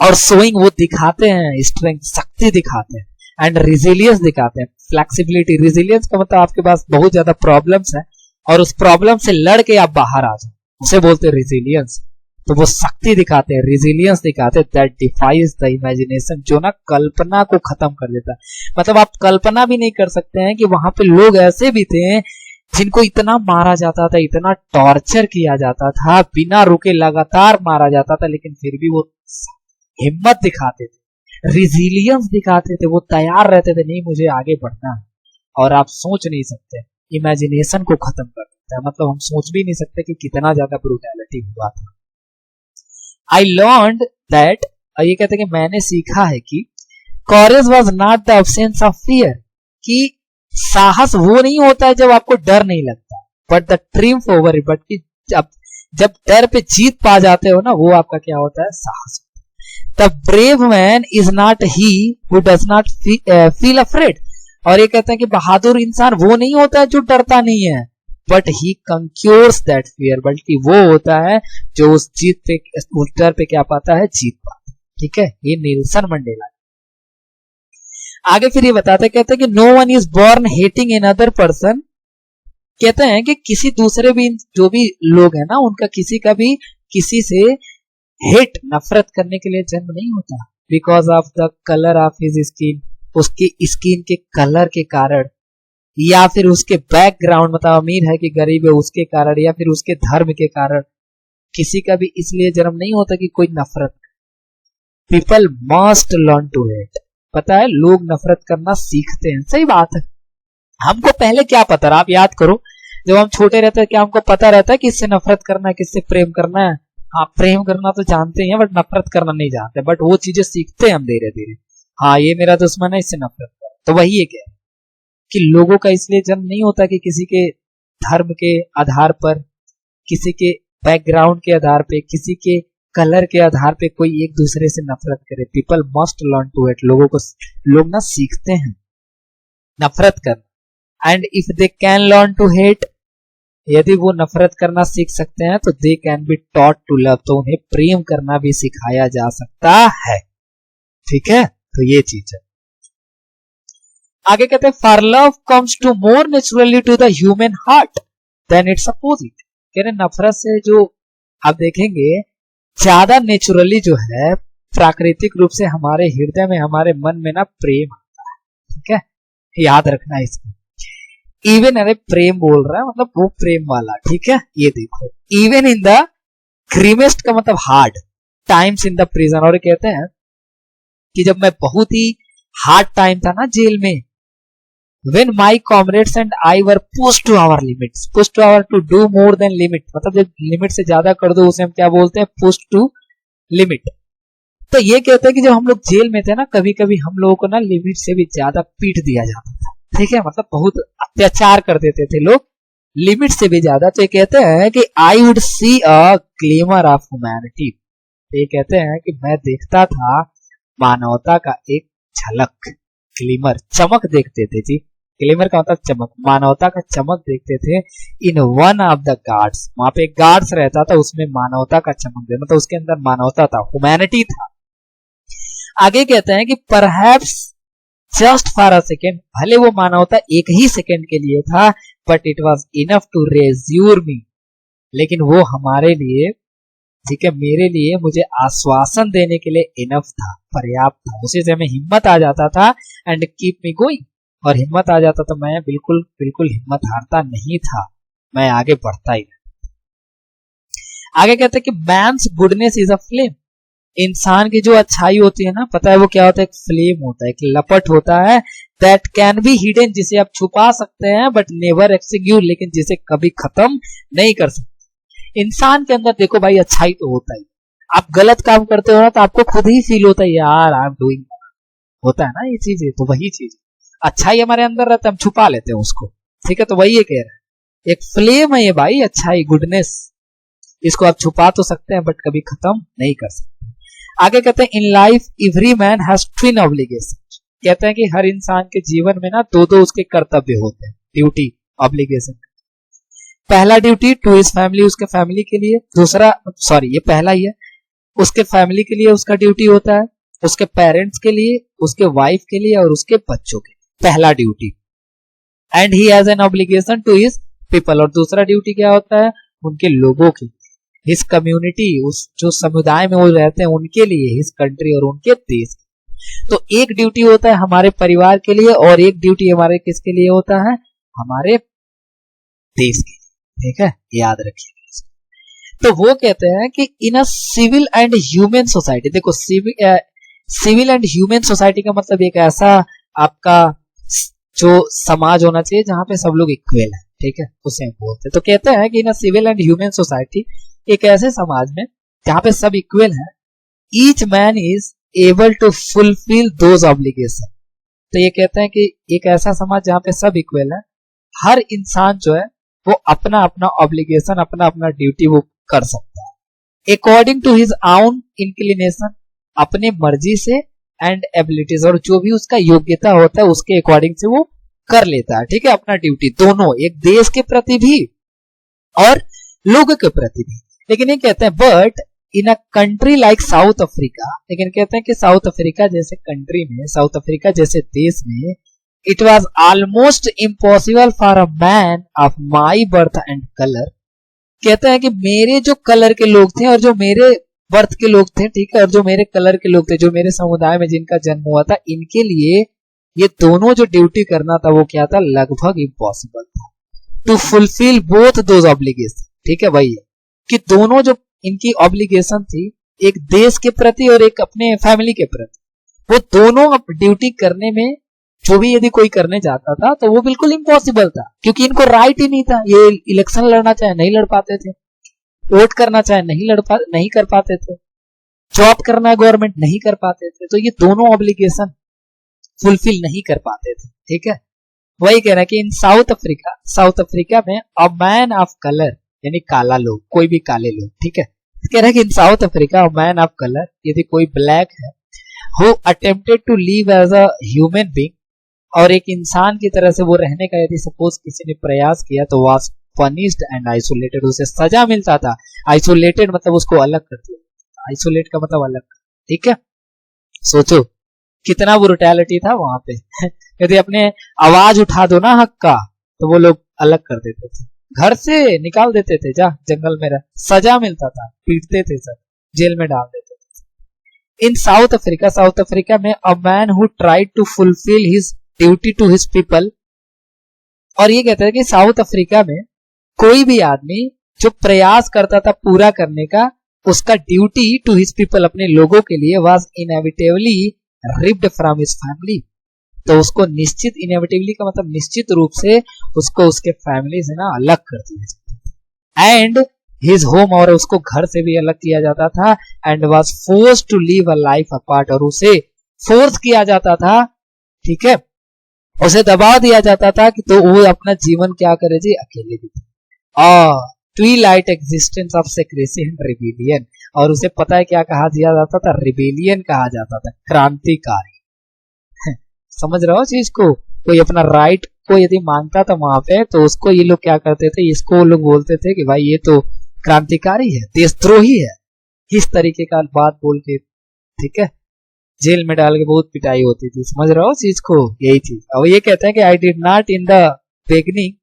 और शोइंग वो दिखाते हैं स्ट्रेंथ, शक्ति दिखाते हैं, एंड रेजिलियंस दिखाते हैं, फ्लेक्सिबिलिटी। रेजिलियंस का मतलब आपके पास बहुत ज्यादा प्रॉब्लम्स है और उस प्रॉब्लम से लड़के आप बाहर आ जाओ, उसे बोलते हैं रेजिलियंस। तो वो शक्ति दिखाते हैं, रेजिलियंस दिखाते हैं, दैट डिफाइज द इमेजिनेशन, जो ना कल्पना को खत्म कर देता है। मतलब आप कल्पना भी नहीं कर सकते हैं कि वहां पे लोग ऐसे भी थे जिनको इतना मारा जाता था, इतना टॉर्चर किया जाता था, बिना रुके लगातार मारा जाता था, लेकिन फिर भी वो हिम्मत दिखाते थे, रेजिलियंस दिखाते थे, वो तैयार रहते थे, नहीं मुझे आगे बढ़ना है। और आप सोच नहीं सकते, इमेजिनेशन को खत्म कर देता है, मतलब हम सोच भी नहीं सकते कि कितना ज्यादा ब्रूटैलिटी हुआ था। आई लर्नड दैट, ये कहते हैं कि मैंने सीखा है कि courage was not the absence of fear, कि साहस वो नहीं होता है जब आपको डर नहीं लगता, but the triumph over it, but जब डर पे जीत पा जाते हो ना, वो आपका क्या होता है, साहस। The brave man is not he who does not feel afraid, और ये कहते हैं कि बहादुर इंसान वो नहीं होता है जो डरता नहीं है, बट ही कंक्योर्स दैट फियर, बल्कि वो होता है जो उस जीत पे, उस डर पे क्या पाता है, जीत पाता है। ठीक है, ये नेल्सन मंडेला। आगे फिर ये बताते कहते हैं कि no one is born hating another person, कहते हैं कि किसी दूसरे भी जो भी लोग हैं ना, उनका किसी का भी किसी से हेट, नफरत करने के लिए जन्म नहीं होता, because of the colour of his skin, उसकी स्किन के कलर के कारण, या फिर उसके बैकग्राउंड, मतलब अमीर है कि गरीब है उसके कारण, या फिर उसके धर्म के कारण, किसी का भी इसलिए जन्म नहीं होता कि कोई नफरत। People must learn to hate, पता है लोग नफरत करना सीखते हैं, सही बात है। हमको पहले क्या पता रहा, आप याद करो, जब हम छोटे रहते हैं क्या हमको पता रहता है किससे नफरत करना है, किससे प्रेम करना है? हाँ, प्रेम करना तो जानते हैं बट नफरत करना नहीं जानते, बट वो चीजें सीखते हैं हम धीरे धीरे। हाँ, ये मेरा दुश्मन है, इससे नफरत कर, तो वही है क्या कि लोगों का इसलिए जन्म नहीं होता कि किसी के धर्म के आधार पर, किसी के बैकग्राउंड के आधार पे, किसी के कलर के आधार पे कोई एक दूसरे से नफरत करे। People must learn to hate, लोग ना सीखते हैं नफरत करना। And if they can learn to hate, यदि वो नफरत करना सीख सकते हैं तो they can be taught to love, तो उन्हें प्रेम करना भी सिखाया जा सकता है। ठीक है, तो ये चीज है। आगे कहते हैं for love comes to more naturally to the human heart than its opposite, कह रहे नफरत से जो आप देखेंगे ज्यादा नेचुरली जो है, प्राकृतिक रूप से हमारे हृदय में, हमारे मन में ना प्रेम आता है। ठीक है, याद रखना इसको। इवन, अरे प्रेम बोल रहा है मतलब वो प्रेम वाला। ठीक है, ये देखो, इवन इन द ग्रीमेस्ट का मतलब hard times in the prison, और कहते हैं कि जब मैं बहुत ही हार्ड टाइम था ना जेल में, when my comrades and I were pushed to our limits, pushed to our to do more than limit, मतलब जब लिमिट से ज्यादा कर दो उसे हम क्या बोलते हैं, pushed to limit। तो ये कहते हैं कि जब हम लोग जेल में थे ना, कभी कभी हम लोगों को ना लिमिट से भी ज्यादा पीट दिया जाता था। ठीक है, मतलब बहुत अत्याचार कर देते थे लोग, लिमिट से भी ज्यादा। तो ये कहते हैं कि I would see a glimmer of humanity, ये कहते हैं कि मैं देखता था मानवता का एक झलक, ग्लिमर, चमक देखते थे जी। ग्लिमर का मतलब चमक, मानवता का चमक देखते थे in one of the guards, वहां पे गार्ड्स रहता था, उसमें मानवता का चमक दे, मतलब उसके अंदर मानवता था, ह्यूमैनिटी था। आगे कहते हैं कि perhaps just for a second, भले वो मानवता एक ही सेकेंड के लिए था, but it was enough to reassure me, लेकिन वो हमारे लिए, ठीक है, मेरे लिए, मुझे आश्वासन देने के लिए इनफ था, पर्याप्त था, उसी से हमें हिम्मत आ जाता था एंड कीप मी गोइंग, और हिम्मत आ जाता तो मैं बिल्कुल बिल्कुल हिम्मत हारता नहीं था, मैं आगे बढ़ता ही। आगे कहते हैं कि man's goodness is a flame, इंसान की जो अच्छाई होती है ना, पता है वो क्या होता है, एक फ्लेम होता है, एक लपट होता है, दैट कैन बी हिडन, जिसे आप छुपा सकते हैं बट नेवर एक्सटिंग्विश, लेकिन जिसे कभी खत्म नहीं कर सकते। इंसान के अंदर देखो भाई अच्छाई तो होता है, आप गलत काम करते हो ना तो आपको खुद ही फील होता है यार आई एम डूइंग, होता है ना ये चीज, तो वही चीज अच्छाई हमारे अंदर रहता है, हम छुपा लेते हैं उसको। ठीक है, तो वही ये कह रहे हैं, एक फ्लेम है ये भाई, अच्छाई, गुडनेस, इसको आप छुपा तो सकते हैं बट कभी खत्म नहीं कर सकते। आगे कहते हैं in life every man has twin obligation, कहते हैं कि हर इंसान के जीवन में ना दो दो उसके कर्तव्य होते हैं, ड्यूटी, ऑब्लिगेशन। पहला ड्यूटी टू हिज फैमिली, उसके फैमिली के लिए, दूसरा, सॉरी ये पहला ही है, उसके फैमिली के लिए उसका ड्यूटी होता है, उसके पेरेंट्स के लिए, उसके वाइफ के लिए और उसके बच्चों के लिए, पहला duty. And he has an obligation to his people, और दूसरा ड्यूटी क्या होता है, उनके लोगों की, हिज कम्युनिटी, उस जो समुदाय में वो रहते हैं उनके लिए, हिज कंट्री, और उनके देश। तो एक ड्यूटी होता है हमारे परिवार के लिए और एक ड्यूटी हमारे किसके लिए होता है, हमारे देश के लिए। ठीक है, याद रखिए। तो वो कहते हैं कि in a civil and human society, देखो सिविल एंड ह्यूमन सोसाइटी का मतलब एक ऐसा आपका जो समाज होना चाहिए जहां पे सब लोग इक्वल है। ठीक है, उसे हम बोलते हैं। तो कहते हैं कि in a civil and human society, एक ऐसे समाज में जहां पे सब इक्वल है, each man is able to fulfil those obligation. तो ये कहते हैं कि एक ऐसा समाज जहां पे सब इक्वल है, हर इंसान जो है वो अपना अपना ऑब्लिगेशन, अपना अपना ड्यूटी वो कर सकता है according to his own inclination, अपने मर्जी से, एंड एबिलिटीज, और जो भी उसका योग्यता होता है उसके अकॉर्डिंग से वो कर लेता है। ठीक है, अपना ड्यूटी दोनों, एक देश के प्रति भी और लोगों के प्रति भी। लेकिन ये कहते हैं but in a country like south Africa, लेकिन कहते हैं कि साउथ अफ्रीका जैसे कंट्री में, साउथ अफ्रीका जैसे देश में, it was almost impossible for a man of my birth and colour. कहते हैं कि मेरे जो कलर के लोग थे और जो मेरे बर्थ के लोग थे, ठीक है, और जो मेरे कलर के लोग थे, जो मेरे समुदाय में जिनका जन्म हुआ था, इनके लिए ये दोनों जो ड्यूटी करना था वो क्या था, लगभग इम्पॉसिबल था। To fulfil both those obligation, ठीक है भाई, कि दोनों जो इनकी ऑब्लिगेशन थी, एक देश के प्रति और एक अपने फैमिली के प्रति, वो दोनों ड्यूटी करने में जो भी यदि कोई करने जाता था तो वो बिल्कुल इम्पॉसिबल था, क्योंकि इनको राइट ही नहीं था। ये इलेक्शन लड़ना चाहे नहीं लड़ पाते थे, वोट करना चाहे नहीं कर पाते थे, जॉब करना है गवर्नमेंट नहीं कर पाते थे, तो ये दोनों ऑब्लिगेशन फुलफिल नहीं कर पाते थे, ठीक है। वही कह रहा है कि इन साउथ अफ्रीका में अ मैन ऑफ कलर, यानी काला लोग, कोई भी काले लोग, ठीक है, कह रहा है कि in South Africa a man of colour, यदि कोई ब्लैक है, who attempted to live as a human being, और एक इंसान की तरह से वो रहने का यदि सपोज किसी ने प्रयास किया तो वाज पनिश्ड एंड आइसोलेटेड, उसे सजा मिलता था। आइसोलेटेड मतलब उसको अलग कर दिया, आइसोलेट का मतलब अलग, ठीक है। सोचो कितना ब्रुटैलिटी था वहां पे यदि अपने आवाज उठा दो ना हक का, तो वो लोग अलग कर देते थे, घर से निकाल देते थे, जा जंगल में रह, सजा मिलता था, पीटते थे सर, जेल में डाल देते थे। इन साउथ अफ्रीका में a man who tried to fulfil his duty to his people, और ये कहते हैं कि साउथ अफ्रीका में कोई भी आदमी जो प्रयास करता था पूरा करने का उसका ड्यूटी टू हिज पीपल, अपने लोगों के लिए, was inevitably ripped from his family, तो उसको निश्चित, इनएविटेबली का मतलब निश्चित रूप से उसको उसके फैमिली से ना अलग कर दिया, एंड हिज होम, और उसको घर से भी अलग किया जाता था, and was force to live a life apart, और उसे फोर्स किया जाता था, ठीक है, उसे दबाव दिया जाता था कि तो वो अपना जीवन क्या करे जी, अकेले भी, Twilight existence of secrecy and rebellion, और उसे पता है क्या कहा दिया जाता था, रिबेलियन कहा जाता था, क्रांतिकारी समझ रहे हो चीज को। कोई अपना राइट को यदि मांगता था वहां पे, तो उसको ये लोग क्या करते थे, इसको लोग बोलते थे कि भाई ये तो क्रांतिकारी है, देशद्रोही है, इस तरीके का बात बोल के, ठीक है, जेल में डाल के बहुत पिटाई होती थी, समझ रहे हो चीज को, यही थी। अब ये कहते हैं कि I did not in the beginning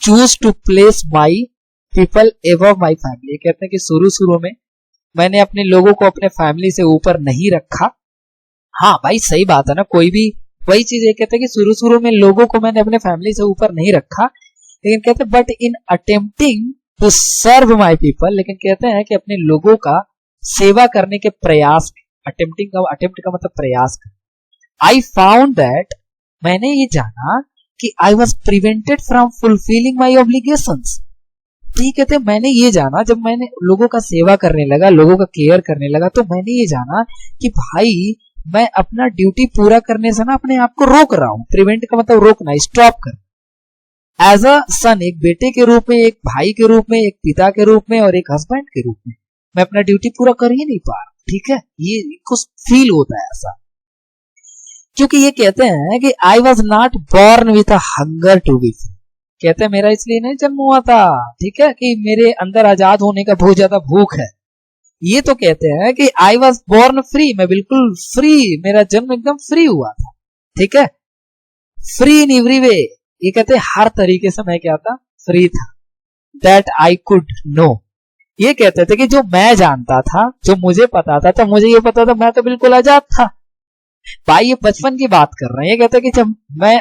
choose to place my people above my family, कहते हैं कि शुरू में मैंने अपने लोगों को अपने फैमिली से ऊपर नहीं रखा। हाँ भाई सही बात है ना, कोई भी वही चीज ये कहते हैं कि शुरू में लोगों को मैंने अपने फैमिली से ऊपर नहीं रखा, लेकिन कहते हैं but in attempting to serve my people, लेकिन कहते हैं कि अपने लोगों का सेवा करने के प्रयास में, अटेम्प्ट का मतलब प्रयास कर, आई फाउंड दैट, मैंने ये जाना कि I was prevented from fulfilling my obligations, ठीक कहते हैं मैंने ये जाना, जब मैंने लोगों का सेवा करने लगा, लोगों का केयर करने लगा, तो मैंने ये जाना कि भाई मैं अपना ड्यूटी पूरा करने से ना अपने आप को रोक रहा हूं। प्रिवेंट का मतलब रोकना, स्टॉप कर। एज अ सन, एक बेटे के रूप में, एक भाई के रूप में, एक पिता के रूप में और एक हस्बैंड के रूप में मैं अपना ड्यूटी पूरा कर ही नहीं पा रहा, ठीक है, ये कुछ फील होता है ऐसा, क्योंकि ये कहते हैं कि I was not born with a hunger to be free, कहते हैं मेरा इसलिए नहीं जन्म हुआ था, ठीक है, कि मेरे अंदर आजाद होने का बहुत ज्यादा भूख है। ये तो कहते हैं कि आई वॉज बोर्न फ्री, मैं बिल्कुल फ्री, मेरा जन्म एकदम फ्री हुआ था, ठीक है, फ्री इन एवरी वे, ये कहते हैं हर तरीके से मैं क्या था, फ्री था। दैट आई कुड नो, ये कहते थे कि जो मैं जानता था, जो मुझे पता था, तो मुझे ये पता था मैं तो बिल्कुल आजाद था। भाई ये बचपन की बात कर रहे हैं, ये कहते हैं कि जब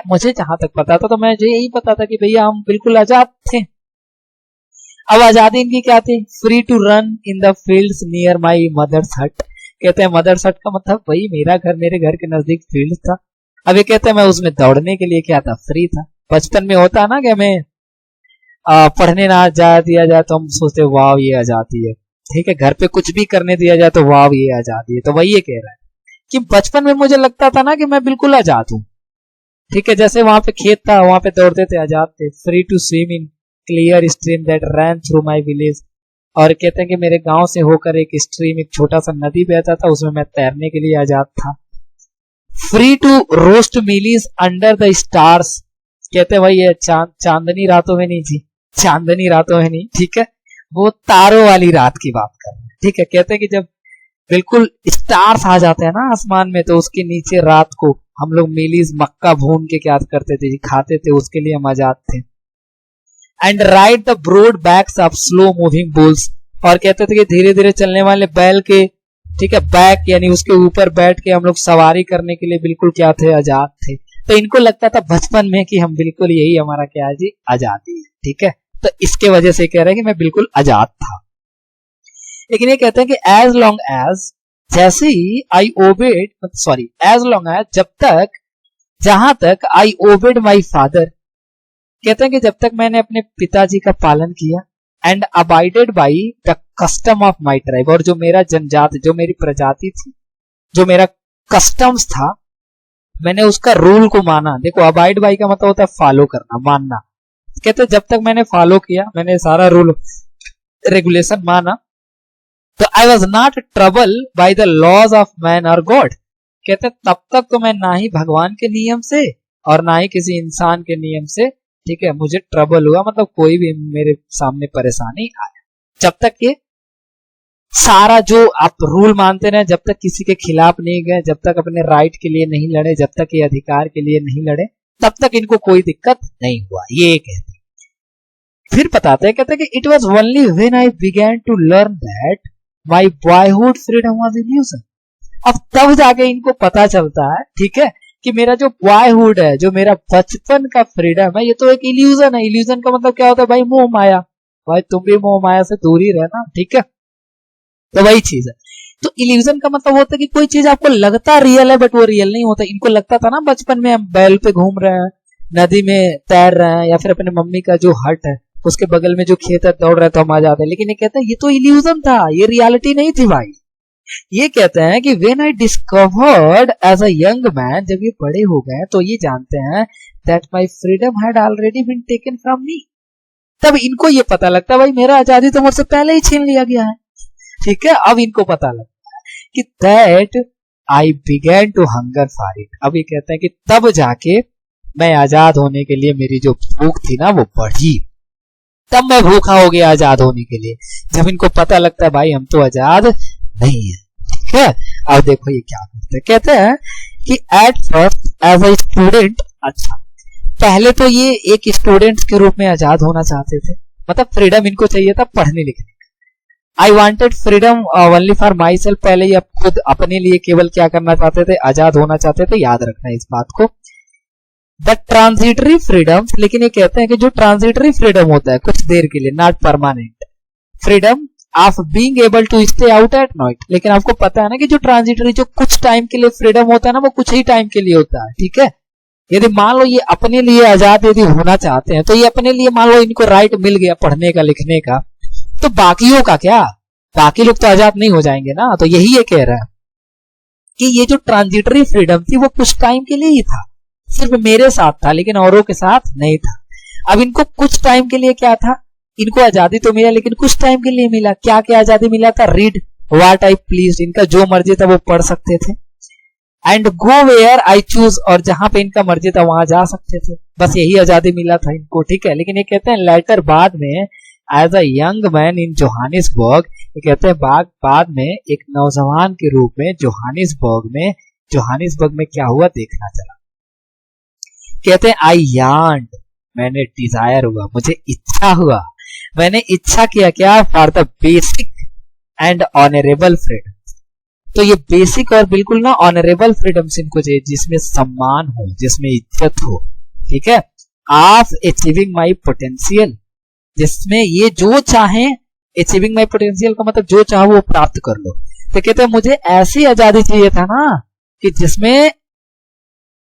मुझे जहां तक पता था तो मुझे यही पता था कि भैया हम बिल्कुल आजाद थे। अब आजादी इनकी क्या थी, free to run in the fields near my mother's hut, कहते हैं मदर्स हट का मतलब वही मेरा घर, मेरे घर के नजदीक फील्ड था। अब ये कहते हैं मैं उसमें दौड़ने के लिए क्या था, फ्री था। बचपन में होता है ना कि हमें पढ़ने ना जा दिया जाए तो हम सोचते वाह ये आजादी है, ठीक है, घर पे कुछ भी करने दिया जाए तो वाह ये आजादी है। तो वही ये कह रहा है कि बचपन में मुझे लगता था ना कि मैं बिल्कुल आजाद हूं, ठीक है, जैसे वहां पे खेत था, वहां पे दौड़ते थे, आजाद थे। Free to swim in clear stream that ran through my village, और कहते हैं कि मेरे गांव से होकर एक स्ट्रीम, एक छोटा सा नदी बहता था, उसमें मैं तैरने के लिए आजाद था। Free to roast mealies under the stars, कहते हैं भाई ये चांदनी रातों में नहीं जी, चांदनी रातों में नहीं, ठीक है, वो तारों वाली रात की बात कर रहे हैं, ठीक है। कहते हैं कि जब बिल्कुल स्टार्स आ जाते हैं ना आसमान में, तो उसके नीचे रात को हम लोग मीलीज मक्का भून के क्या करते थे, खाते थे, उसके लिए हम आजाद थे। And ride the broad backs of slow moving bulls, और कहते थे कि धीरे धीरे चलने वाले बैल के, ठीक है, बैक यानी उसके ऊपर बैठ के हम लोग सवारी करने के लिए बिल्कुल क्या थे, आजाद थे। तो इनको लगता था बचपन में कि हम बिल्कुल यही हमारा क्या है जी, आजादी है, ठीक है। तो इसके वजह से कह रहे हैं कि मैं बिल्कुल आजाद था। लेकिन ये कहते हैं कि एज लॉन्ग एज, जैसे ही I obeyed, sorry, as long as, जब तक, जहां तक आई ओबेड माई फादर, कहते हैं कि जब तक मैंने अपने पिताजी का पालन किया, and abided by the custom of my tribe, और जो मेरा जनजात, जो मेरी प्रजाति थी, जो मेरा कस्टम्स था, मैंने उसका रूल को माना। देखो अबाइड बाई का मतलब होता है फॉलो करना, मानना। कहते जब तक मैंने फॉलो किया, मैंने सारा रूल रेगुलेशन माना, तो I was not trouble by the laws of man और गॉड। कहते तब तक तो मैं ना ही भगवान के नियम से और ना ही किसी इंसान के नियम से, ठीक है, मुझे ट्रबल हुआ, मतलब कोई भी मेरे सामने परेशानी आया। जब तक ये सारा जो आप रूल मानते रहे, जब तक किसी के खिलाफ नहीं गए, जब तक अपने राइट के लिए नहीं लड़े, जब तक ये अधिकार के लिए नहीं लड़े, तब तक इनको कोई दिक्कत नहीं हुआ, ये कहते। फिर बताते हैं, कहते कि it was only when I began to learn that my boyhood freedom was illusion. अब तब जाके इनको पता चलता है, ठीक है, कि मेरा जो बॉयहुड है, जो मेरा बचपन का फ्रीडम है, ये तो एक इल्यूजन है। इल्यूजन का मतलब क्या होता है भाई, मोह माया। भाई तुम भी मोह माया से दूर ही रहना, ठीक है, तो वही चीज है। तो इल्यूजन का मतलब होता है कि कोई चीज आपको लगता रियल है बट वो रियल नहीं होता। इनको लगता था ना बचपन में हम बैल पे घूम रहे हैं, नदी में तैर रहे हैं, या फिर अपने मम्मी का जो हट है उसके बगल में जो खेत है दौड़ रहे तो हम आ जाते हैं। लेकिन ये कहते हैं ये तो इल्यूजन था, ये रियलिटी नहीं थी भाई। ये कहते हैं कि when I discovered as a young man, जब ये बड़े हो गए तो ये जानते हैं that my freedom had already been taken from me. तब इनको ये पता लगता है भाई मेरा आजादी तो मुझसे पहले ही छीन लिया गया है, ठीक है। अब इनको पता लगता है कि that I began to hunger for it. अब ये कहते हैं कि तब जाके मैं आजाद होने के लिए, मेरी जो भूख थी ना वो बढ़ी, तब मैं भूखा हो गया आजाद होने के लिए। जब इनको पता लगता है भाई हम तो आजाद नहीं है, ठीक है। अब देखो ये क्या करते हैं, कहते हैं कि at first as a student, अच्छा पहले तो ये एक स्टूडेंट के रूप में आजाद होना चाहते थे, मतलब फ्रीडम इनको चाहिए था पढ़ने लिखने का। I wanted freedom only for my self, पहले ये खुद अपने लिए केवल क्या करना चाहते थे, आजाद होना चाहते थे। याद रखना है इस बात को। द ट्रांजिटरी फ्रीडम, लेकिन ये कहते हैं कि जो ट्रांजिटरी फ्रीडम होता है कुछ देर के लिए, not permanent freedom of being able to stay out at night. लेकिन आपको पता है ना कि जो ट्रांजिटरी, जो कुछ टाइम के लिए फ्रीडम होता है ना, वो कुछ ही टाइम के लिए होता है, ठीक है। यदि मान लो ये अपने लिए आजाद यदि होना चाहते हैं, तो ये अपने लिए मान लो इनको राइट मिल गया पढ़ने का लिखने का, तो बाकियों का क्या, बाकी लोग तो आजाद नहीं हो जाएंगे ना। तो यही ये कह रहा है कि ये जो ट्रांजिटरी फ्रीडम थी वो कुछ टाइम के लिए ही था, सिर्फ मेरे साथ था लेकिन औरों के साथ नहीं था। अब इनको कुछ टाइम के लिए क्या था, इनको आजादी तो मिला लेकिन कुछ टाइम के लिए मिला। क्या क्या आजादी मिला था, रीड व्हाट आई प्लीज, इनका जो मर्जी था वो पढ़ सकते थे। And go where I choose, और जहां पे इनका मर्जी था वहां जा सकते थे, बस यही आजादी मिला था इनको, ठीक है। लेकिन ये कहते हैं लेटर बाद में as a young man in Johannesburg, ये कहते हैं बाद में एक नौजवान के रूप में जोहानिसबर्ग में क्या हुआ देखना चला। कहते हैं आई यार्न्ड, मैंने डिजायर हुआ, मुझे इच्छा हुआ, मैंने इच्छा किया क्या, for the basic and honourable freedom. तो ये बेसिक और बिल्कुल ना ऑनरेबल फ्रीडम्स इनको चाहिए, जिसमें सम्मान हो, जिसमें इज्जत हो, ठीक है। ऑफ अचीविंग माई पोटेंशियल, जिसमें ये जो चाहे, अचीविंग माई पोटेंशियल का मतलब जो चाहो वो प्राप्त कर लो। तो कहते हैं मुझे ऐसी आजादी चाहिए था ना कि जिसमें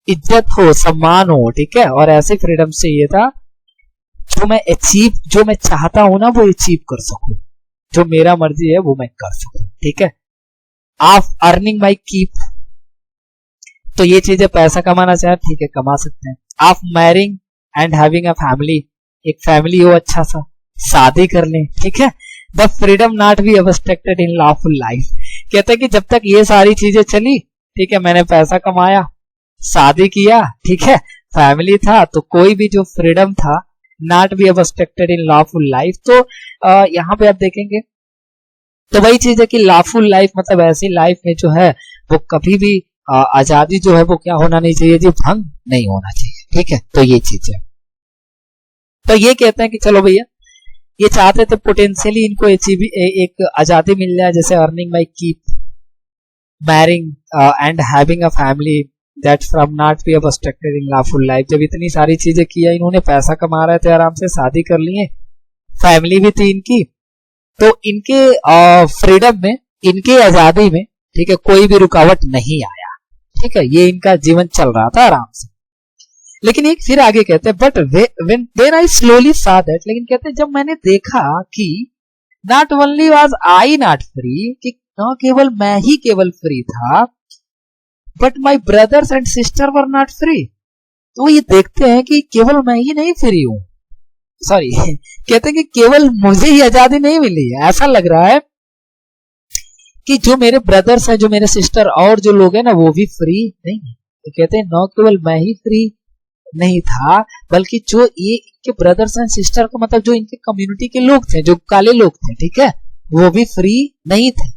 इज्जत हो, सम्मान हो, ठीक है, और ऐसे फ्रीडम चाहिए था जो मैं अचीव, जो मैं चाहता हूं ना वो अचीव कर सकूं, जो मेरा मर्जी है वो मैं कर सकूं, ठीक है। ऑफ अर्निंग माई कीप, तो ये चीजें पैसा कमाना चाहे ठीक है कमा सकते हैं। Of marrying and having a family, एक फैमिली हो अच्छा सा, शादी कर लें, ठीक है। The freedom not be obstructed in lawful life, कहते हैं कि जब तक ये सारी चीजें चली, ठीक है, मैंने पैसा कमाया, शादी किया, ठीक है, फैमिली था, तो कोई भी जो फ्रीडम था not be obstructed in lawful life. तो यहाँ पे आप देखेंगे तो वही चीज है कि लॉफुल लाइफ मतलब ऐसी लाइफ में जो है वो कभी भी आजादी जो है वो क्या होना नहीं चाहिए जी, भंग नहीं होना चाहिए। ठीक है, तो ये चीज है। तो ये कहते हैं कि चलो भैया ये चाहते थे पोटेंशियली इनको एक आजादी मिल जाए, जैसे earning bye keep marrying and having a family that from not be obstructed in lawful life. जब इतनी सारी चीजें किया, इन्होंने पैसा कमा रहे थे, आराम से शादी कर लिए, फैमिली भी थी इनकी, तो इनके फ्रीडम में, इनके आजादी में, ठीक है, कोई भी रुकावट नहीं आया। ठीक है, ये इनका जीवन चल रहा था आराम से। लेकिन एक फिर आगे कहते हैं but when I slowly saw that, लेकिन कहते हैं जब मैंने देखा कि not only was I not free, कि न केवल मैं ही केवल फ्री था, but my brothers and sister were not free. तो ये देखते हैं कि केवल मैं ही नहीं फ्री हूं, सॉरी कहते हैं कि केवल मुझे ही आजादी नहीं मिली है। ऐसा लग रहा है कि जो मेरे ब्रदर्स हैं, जो मेरे सिस्टर और जो लोग हैं ना, वो भी फ्री नहीं है। तो कहते हैं न केवल मैं ही फ्री नहीं था, बल्कि जो ये इनके ब्रदर्स एंड सिस्टर को मतलब जो इनके कम्युनिटी के लोग थे, जो काले लोग थे, ठीक है, वो भी फ्री नहीं थे।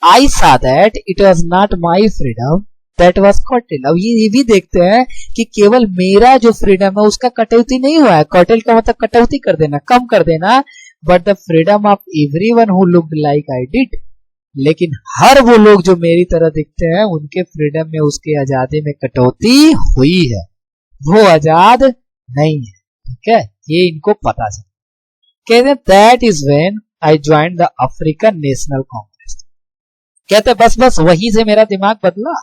आई saw that it was not my freedom that was curtailed। अब ये भी देखते हैं कि केवल मेरा जो फ्रीडम है उसका कटौती नहीं हुआ है। कर्टेल का मतलब कटौती कर देना, कम कर देना, but the freedom of everyone who looked like I did. लेकिन हर वो लोग जो मेरी तरह दिखते हैं, उनके फ्रीडम में, उसके आजादी में कटौती हुई है, वो आजाद नहीं है। ठीक है, ये इनको पता चला। कहते हैं that is when I joined the African national Congress. कहते बस वहीं से मेरा दिमाग बदला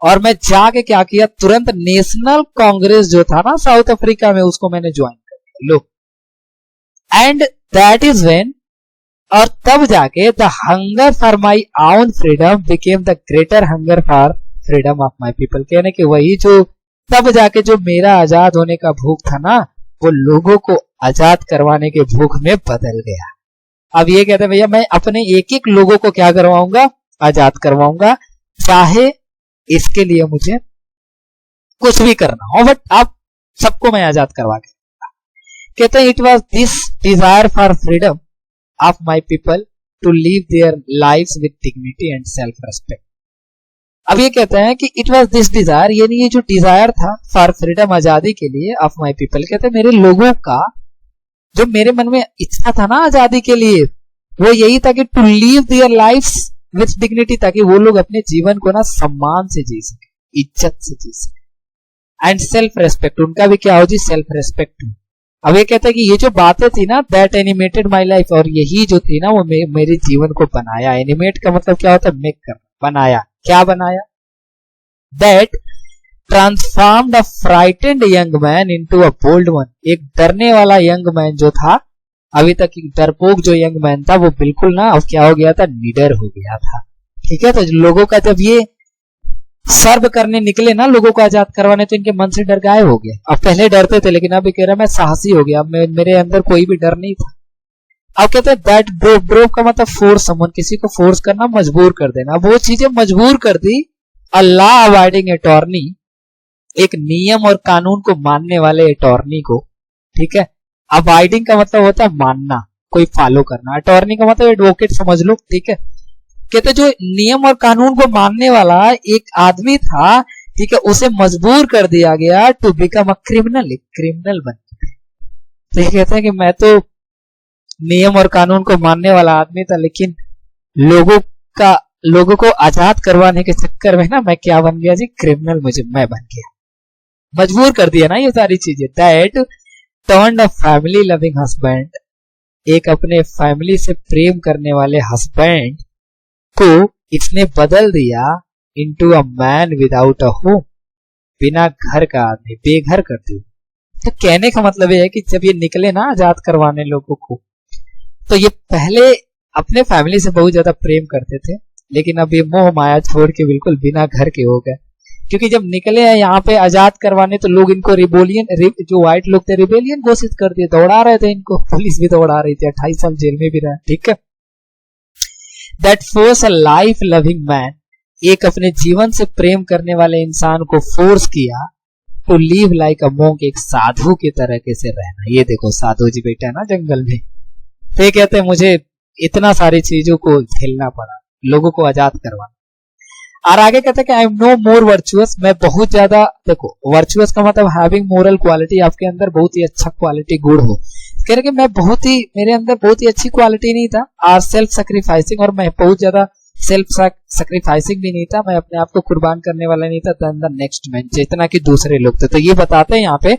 और मैं जाके क्या किया, तुरंत नेशनल कांग्रेस जो था ना साउथ अफ्रीका में, उसको मैंने ज्वाइन कर लिया। लो, एंड दैट इज व्हेन, और तब जाके the hunger for my own freedom became the greater hunger for freedom of my people. कहने के वही जो तब जाके जो मेरा आजाद होने का भूख था ना, वो लोगों को आजाद करवाने के भूख में बदल गया। अब ये कहते हैं भैया मैं अपने एक एक लोगों को क्या करवाऊंगा, आजाद करवाऊंगा, चाहे इसके लिए मुझे कुछ भी करना हो, बट आप सबको मैं आजाद करवा के। कहते हैं it was this desire for freedom of my people to live their lives with dignity and self respect. अब ये कहते हैं कि इट वॉज दिस डिजायर, यानी ये जो डिजायर था फॉर फ्रीडम, आजादी के लिए, ऑफ माई पीपल, कहते हैं मेरे लोगों का जो मेरे मन में इच्छा था ना आजादी के लिए, वो यही था कि to live their lives with dignity, ताकि वो लोग अपने जीवन को ना सम्मान से जी सके, इज्जत से जी सके, एंड सेल्फ रेस्पेक्ट, उनका भी क्या हो जी, सेल्फ रेस्पेक्ट। अब ये कहता है कि ये जो बातें थी ना, दैट एनिमेटेड माई लाइफ, और यही जो थी ना वो मेरे जीवन को बनाया। एनिमेट का मतलब क्या होता है, मेक करना, बनाया। क्या बनाया, that transformed a frightened young man into a bold one. एक डरने वाला यंग मैन जो था, अभी तक डरपोक जो यंग मैन था, वो बिल्कुल ना अब क्या हो गया था, निडर हो गया था। ठीक है, तो लोगों का जब ये सर्व करने निकले ना, लोगों को आजाद करवाने, तो इनके मन से डर गायब हो गया। अब पहले डरते थे, लेकिन अब कह रहा मैं साहसी हो गया, मेरे अंदर कोई भी डर नहीं था। अब कहते हैं दैट ड्रोव का मतलब फोर्स समवन, किसी को फोर्स करना, मजबूर कर देना। वो चीजें मजबूर कर दी। अ लॉ अवॉइडिंग अटॉर्नी, एक नियम और कानून को मानने वाले अटॉर्नी को, ठीक है, अवॉइडिंग का मतलब होता है मानना, कोई फॉलो करना, अटॉर्नी का मतलब एडवोकेट समझ लो। ठीक है, कहते जो नियम और कानून को मानने वाला एक आदमी था, ठीक है, उसे मजबूर कर दिया गया टू बिकम अ क्रिमिनल, एक क्रिमिनल बन गया। तो ये कहते हैं कि मैं तो नियम और कानून को मानने वाला आदमी था, लेकिन लोगों को आजाद करवाने के चक्कर में ना मैं क्या बन गया जी, क्रिमिनल मैं बन गया। मजबूर कर दिया ना ये सारी चीजें। That turned a family loving husband, एक अपने फैमिली से प्रेम करने वाले हस्बैंड को इसने बदल दिया into a man without a home, बिना घर का आदमी, बेघर कर दिया। तो कहने का मतलब ये है कि जब ये निकले ना आजाद करवाने लोगों को, तो ये पहले अपने फैमिली से बहुत ज्यादा प्रेम करते थे, लेकिन अब ये मोह माया छोड़ के बिल्कुल बिना घर के हो गए। क्योंकि जब निकले हैं यहाँ पे आजाद करवाने, तो लोग इनको जो व्हाइट लोग थे, रिबेलियन घोषित कर दिए, दौड़ा रहे थे इनको, पुलिस भी दौड़ा रही थी, 28 साल जेल में भी रहा। ठीक है, that force a life loving man, एक अपने जीवन से प्रेम करने वाले इंसान को फोर्स किया to live like a monk, एक साधु की तरह कैसे रहना। ये देखो साधु जी बैठा है ना जंगल में, तो ये कहते हैं मुझे इतना सारी चीजों को झेलना पड़ा, लोगों को आजाद करवाना। और आगे कहते हैं कि I am no more virtuous, मैं बहुत ज्यादा, देखो वर्चुअस का मतलब हैविंग मोरल क्वालिटी, आपके अंदर बहुत ही अच्छा क्वालिटी गुण हो। कह रहे कि मैं बहुत ही, मेरे अंदर बहुत ही अच्छी क्वालिटी नहीं था। आर सेल्फ सेक्रीफाइसिंग, और मैं बहुत ज्यादा सेल्फ सेक्रीफाइसिंग भी नहीं था, मैं अपने आप को कुर्बान करने वाला नहीं था। देन द नेक्स्ट मैन, जितना कि दूसरे लोग थे। तो ये बताते हैं यहाँ पे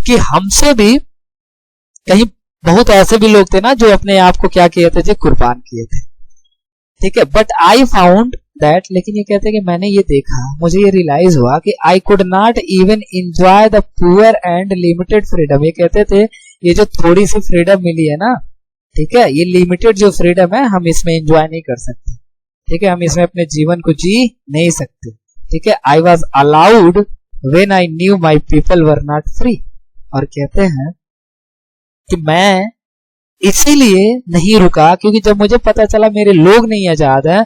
कि हमसे भी कहीं बहुत ऐसे भी लोग थे ना जो अपने आप को क्या किए थे, जो कुर्बान किए थे। ठीक है, बट आई फाउंड दैट, लेकिन ये कहते हैं कि मैंने ये देखा, मुझे ये रियलाइज हुआ कि I could not even enjoy the poor and limited freedom. ये कहते थे ये जो थोड़ी सी फ्रीडम मिली है ना, ठीक है, ये लिमिटेड जो फ्रीडम है हम इसमें एंजॉय नहीं कर सकते। ठीक है, हम इसमें अपने जीवन को जी नहीं सकते। ठीक है, I was allowed when I knew my people were not free. और कहते हैं कि मैं इसीलिए नहीं रुका क्योंकि जब मुझे पता चला मेरे लोग नहीं आजाद है,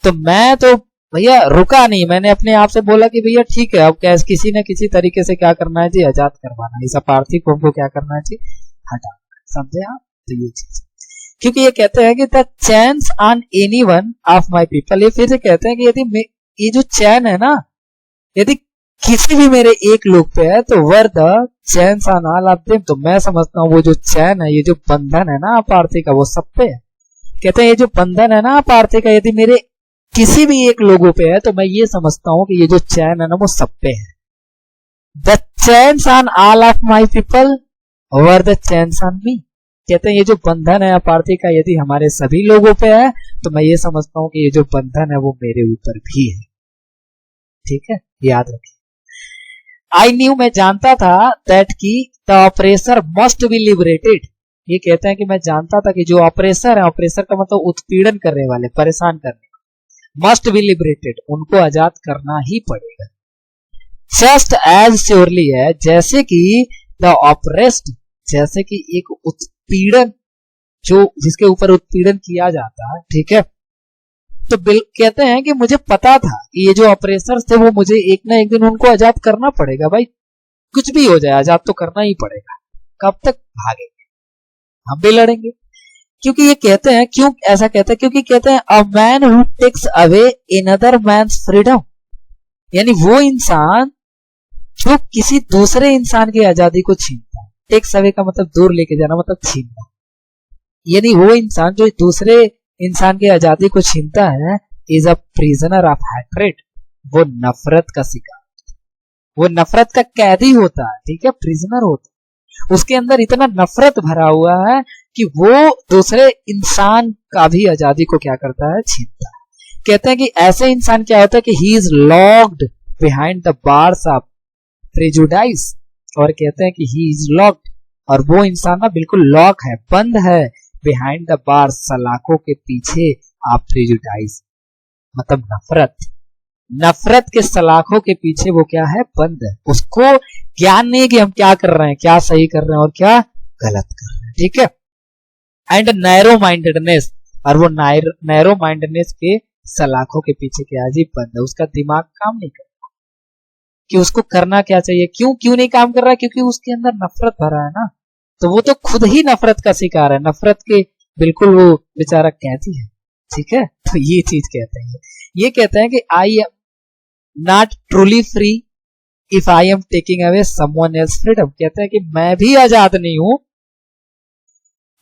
तो मैं तो भैया रुका नहीं। मैंने अपने आप से बोला कि भैया ठीक है, अब कैसे किसी न किसी तरीके से क्या करना है जी, आजाद करवाना। इस अपार्थी को हमको क्या करना है जी, हटाना। समझे आप? तो ये चीज, क्योंकि ये कहते हैं कि the chance on any one of my people, ये फिर से कहते हैं कि यदि ये जो चैन है ना, यदि किसी भी मेरे एक लोग पे है तो were the chance on all of them, तो मैं समझता हूँ वो जो चैन है, ये जो बंधन है ना अपार्थी का, वो सब पे है। कहते हैं ये जो बंधन है ना अपार्थी का, यदि मेरे किसी भी एक लोगों पे है तो मैं ये समझता हूँ कि ये जो चैन है ना वो सब पे है। The chance on all of my people were the chance on me. कहते हैं ये जो बंधन है अपार्थी का यदि हमारे सभी लोगों पे है तो मैं ये समझता हूँ कि ये जो बंधन है वो मेरे ऊपर भी है। ठीक है, याद रखिए। आई न्यू, मैं जानता था, दैट की the oppressor must be liberated. ये कहते हैं कि मैं जानता था कि जो ऑपरेसर है, ऑपरेसर का मतलब उत्पीड़न करने वाले, परेशान करने, मस्ट बी लिबरेटेड, उनको आजाद करना ही पड़ेगा। जस्ट एज श्योरली है, जैसे कि द ऑपरेस्ड, जैसे कि एक उत्पीड़न, जो जिसके ऊपर उत्पीड़न किया जाता है। ठीक है, तो कहते हैं कि मुझे पता था कि ये जो ऑपरेसर थे वो मुझे एक ना एक दिन उनको आजाद करना पड़ेगा। भाई कुछ भी हो जाए आजाद तो करना ही पड़ेगा। कब तक भागेंगे, हम भी लड़ेंगे। क्योंकि ये कहते हैं, क्यों ऐसा कहते हैं, क्योंकि कहते हैं a man who takes away another man's freedom, यानी वो इंसान जो किसी दूसरे इंसान की आजादी को छीनता है। टेक्स अवे का मतलब दूर लेके जाना, मतलब छीनना, यानी वो इंसान जो दूसरे इंसान की आजादी को छीनता है, is a prisoner of hatred, वो नफरत का शिकार, वो नफरत का कैदी होता है। ठीक है, प्रिजनर होता है, उसके अंदर इतना नफरत भरा हुआ है कि वो दूसरे इंसान का भी आजादी को क्या करता है, छीनता है। कहते हैं कि ऐसे इंसान क्या होता है कि he is locked behind the bars of prejudice, और कहते हैं कि ही इज लॉक्ड, और वो इंसान ना बिल्कुल लॉक है, बंद है, बिहाइंड द बार, सलाखों के पीछे, आप प्रेजुडाइज मतलब नफरत, नफरत के सलाखों के पीछे वो क्या है, बंद है। उसको ज्ञान नहीं कि हम क्या कर रहे हैं, क्या सही कर रहे हैं और क्या गलत कर रहे हैं। ठीक है, एंड नैरो माइंडेडनेस, और वो नैरो माइंडेडनेस के सलाखों के पीछे क्या जी, बंद है। उसका दिमाग काम नहीं कर रहा कि उसको करना क्या चाहिए, क्यों नहीं काम कर रहा है, क्योंकि उसके अंदर नफरत भरा है ना, तो वो तो खुद ही नफरत का शिकार है, नफरत के बिल्कुल वो बेचारा कैदी है। ठीक है, तो ये चीज कहते हैं, ये कहते हैं कि I am not truly free if I am taking away someone else freedom. कहते हैं कि मैं भी आजाद नहीं हूं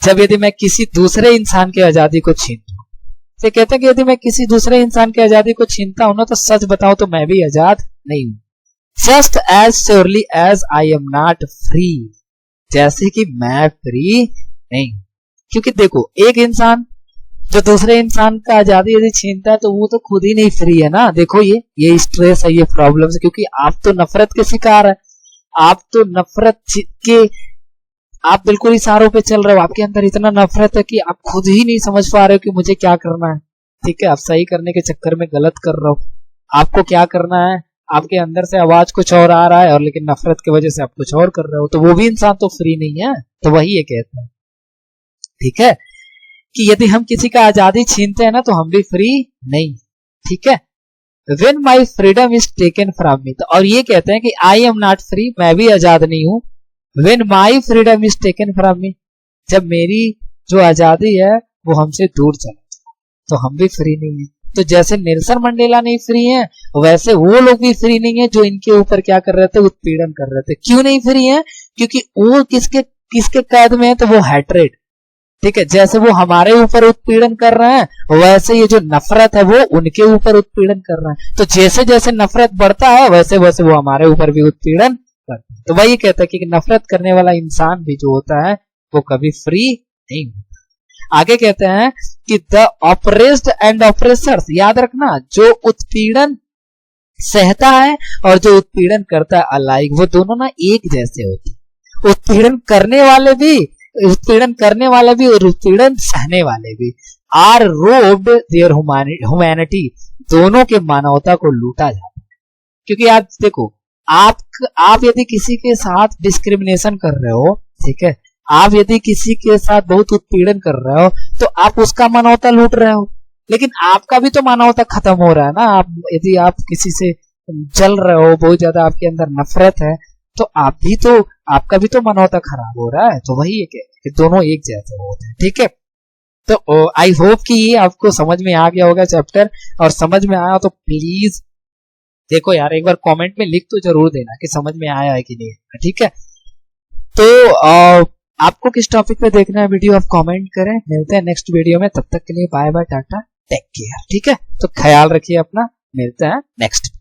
जब यदि मैं किसी दूसरे इंसान की आजादी को छीनता हूं। तो कहते हैं कि यदि मैं किसी दूसरे इंसान की आजादी को छीनता हूं ना, तो सच बताओ तो मैं भी आजाद नहीं हूं। Just as surely as I am not free, जैसे कि मैं फ्री नहीं। क्योंकि देखो, एक इंसान जो दूसरे इंसान का आजादी यदि छीनता है तो वो तो खुद ही नहीं फ्री है ना। देखो ये स्ट्रेस है, ये प्रॉब्लम है, क्योंकि आप तो नफरत के शिकार है, आप तो नफरत के, आप बिल्कुल इशारों पे चल रहे हो, आपके अंदर इतना नफरत है कि आप खुद ही नहीं समझ पा रहे हो कि मुझे क्या करना है। ठीक है, आप सही करने के चक्कर में गलत कर रहे हो, आपको क्या करना है, आपके अंदर से आवाज कुछ और आ रहा है, और लेकिन नफरत की वजह से आप कुछ और कर रहे हो, तो वो भी इंसान तो फ्री नहीं है। तो वही ये कहते हैं, ठीक है, कि यदि हम किसी का आजादी छीनते हैं ना तो हम भी फ्री नहीं। ठीक है, when my freedom is taken from मी, तो और ये कहते हैं कि आई एम नॉट फ्री, मैं भी आजाद नहीं हूं। When my freedom is taken from मी, जब मेरी जो आजादी है वो हमसे दूर चला तो हम भी फ्री नहीं है। तो जैसे नेल्सन मंडेला नहीं फ्री हैं, वैसे वो लोग भी फ्री नहीं है जो इनके ऊपर क्या कर रहे थे, उत्पीड़न कर रहे थे। क्यों नहीं फ्री हैं? क्योंकि वो किसके कैद में है, तो वो हैट्रेड, ठीक है। जैसे वो हमारे ऊपर उत्पीड़न कर रहे हैं, वैसे ये जो नफरत है वो उनके ऊपर उत्पीड़न कर रहे हैं। तो जैसे जैसे नफरत बढ़ता है वैसे वैसे वो हमारे ऊपर भी उत्पीड़न करते हैं। तो वही कहता है कि नफरत करने वाला इंसान भी जो होता है वो कभी फ्री नहीं होता। आगे कहते हैं कि द ऑपरेस्ड एंड ऑपरेसर्स, याद रखना, जो उत्पीड़न सहता है और जो उत्पीड़न करता है अलाइक, वो दोनों ना एक जैसे होते हैं। उत्पीड़न करने वाले भी और उत्पीड़न सहने वाले भी आर रोब्ड देयर ह्यूमैनिटी, दोनों के मानवता को लूटा जाता है। क्योंकि आप देखो, आप यदि किसी के साथ डिस्क्रिमिनेशन कर रहे हो, ठीक है, आप यदि किसी के साथ बहुत उत्पीड़न कर रहे हो तो आप उसका मानवता लूट रहे हो, लेकिन आपका भी तो मानवता खत्म हो रहा है ना। आप यदि आप किसी से जल रहे हो, बहुत ज्यादा आपके अंदर नफरत है, तो आपका भी तो मानवता खराब हो रहा है। तो वही है कि दोनों एक जैसे होते हैं, ठीक है। तो आई होप कि ये आपको समझ में आ गया होगा चैप्टर, और समझ में आया तो प्लीज देखो यार, एक बार कमेंट में लिख तो जरूर देना कि समझ में आया है कि नहीं, ठीक है। तो आपको किस टॉपिक पे देखना है वीडियो, आप कमेंट करें। मिलते हैं नेक्स्ट वीडियो में, तब तक के लिए bye bye, tata, take care, ठीक है। तो ख्याल रखिए अपना, मिलते हैं नेक्स्ट।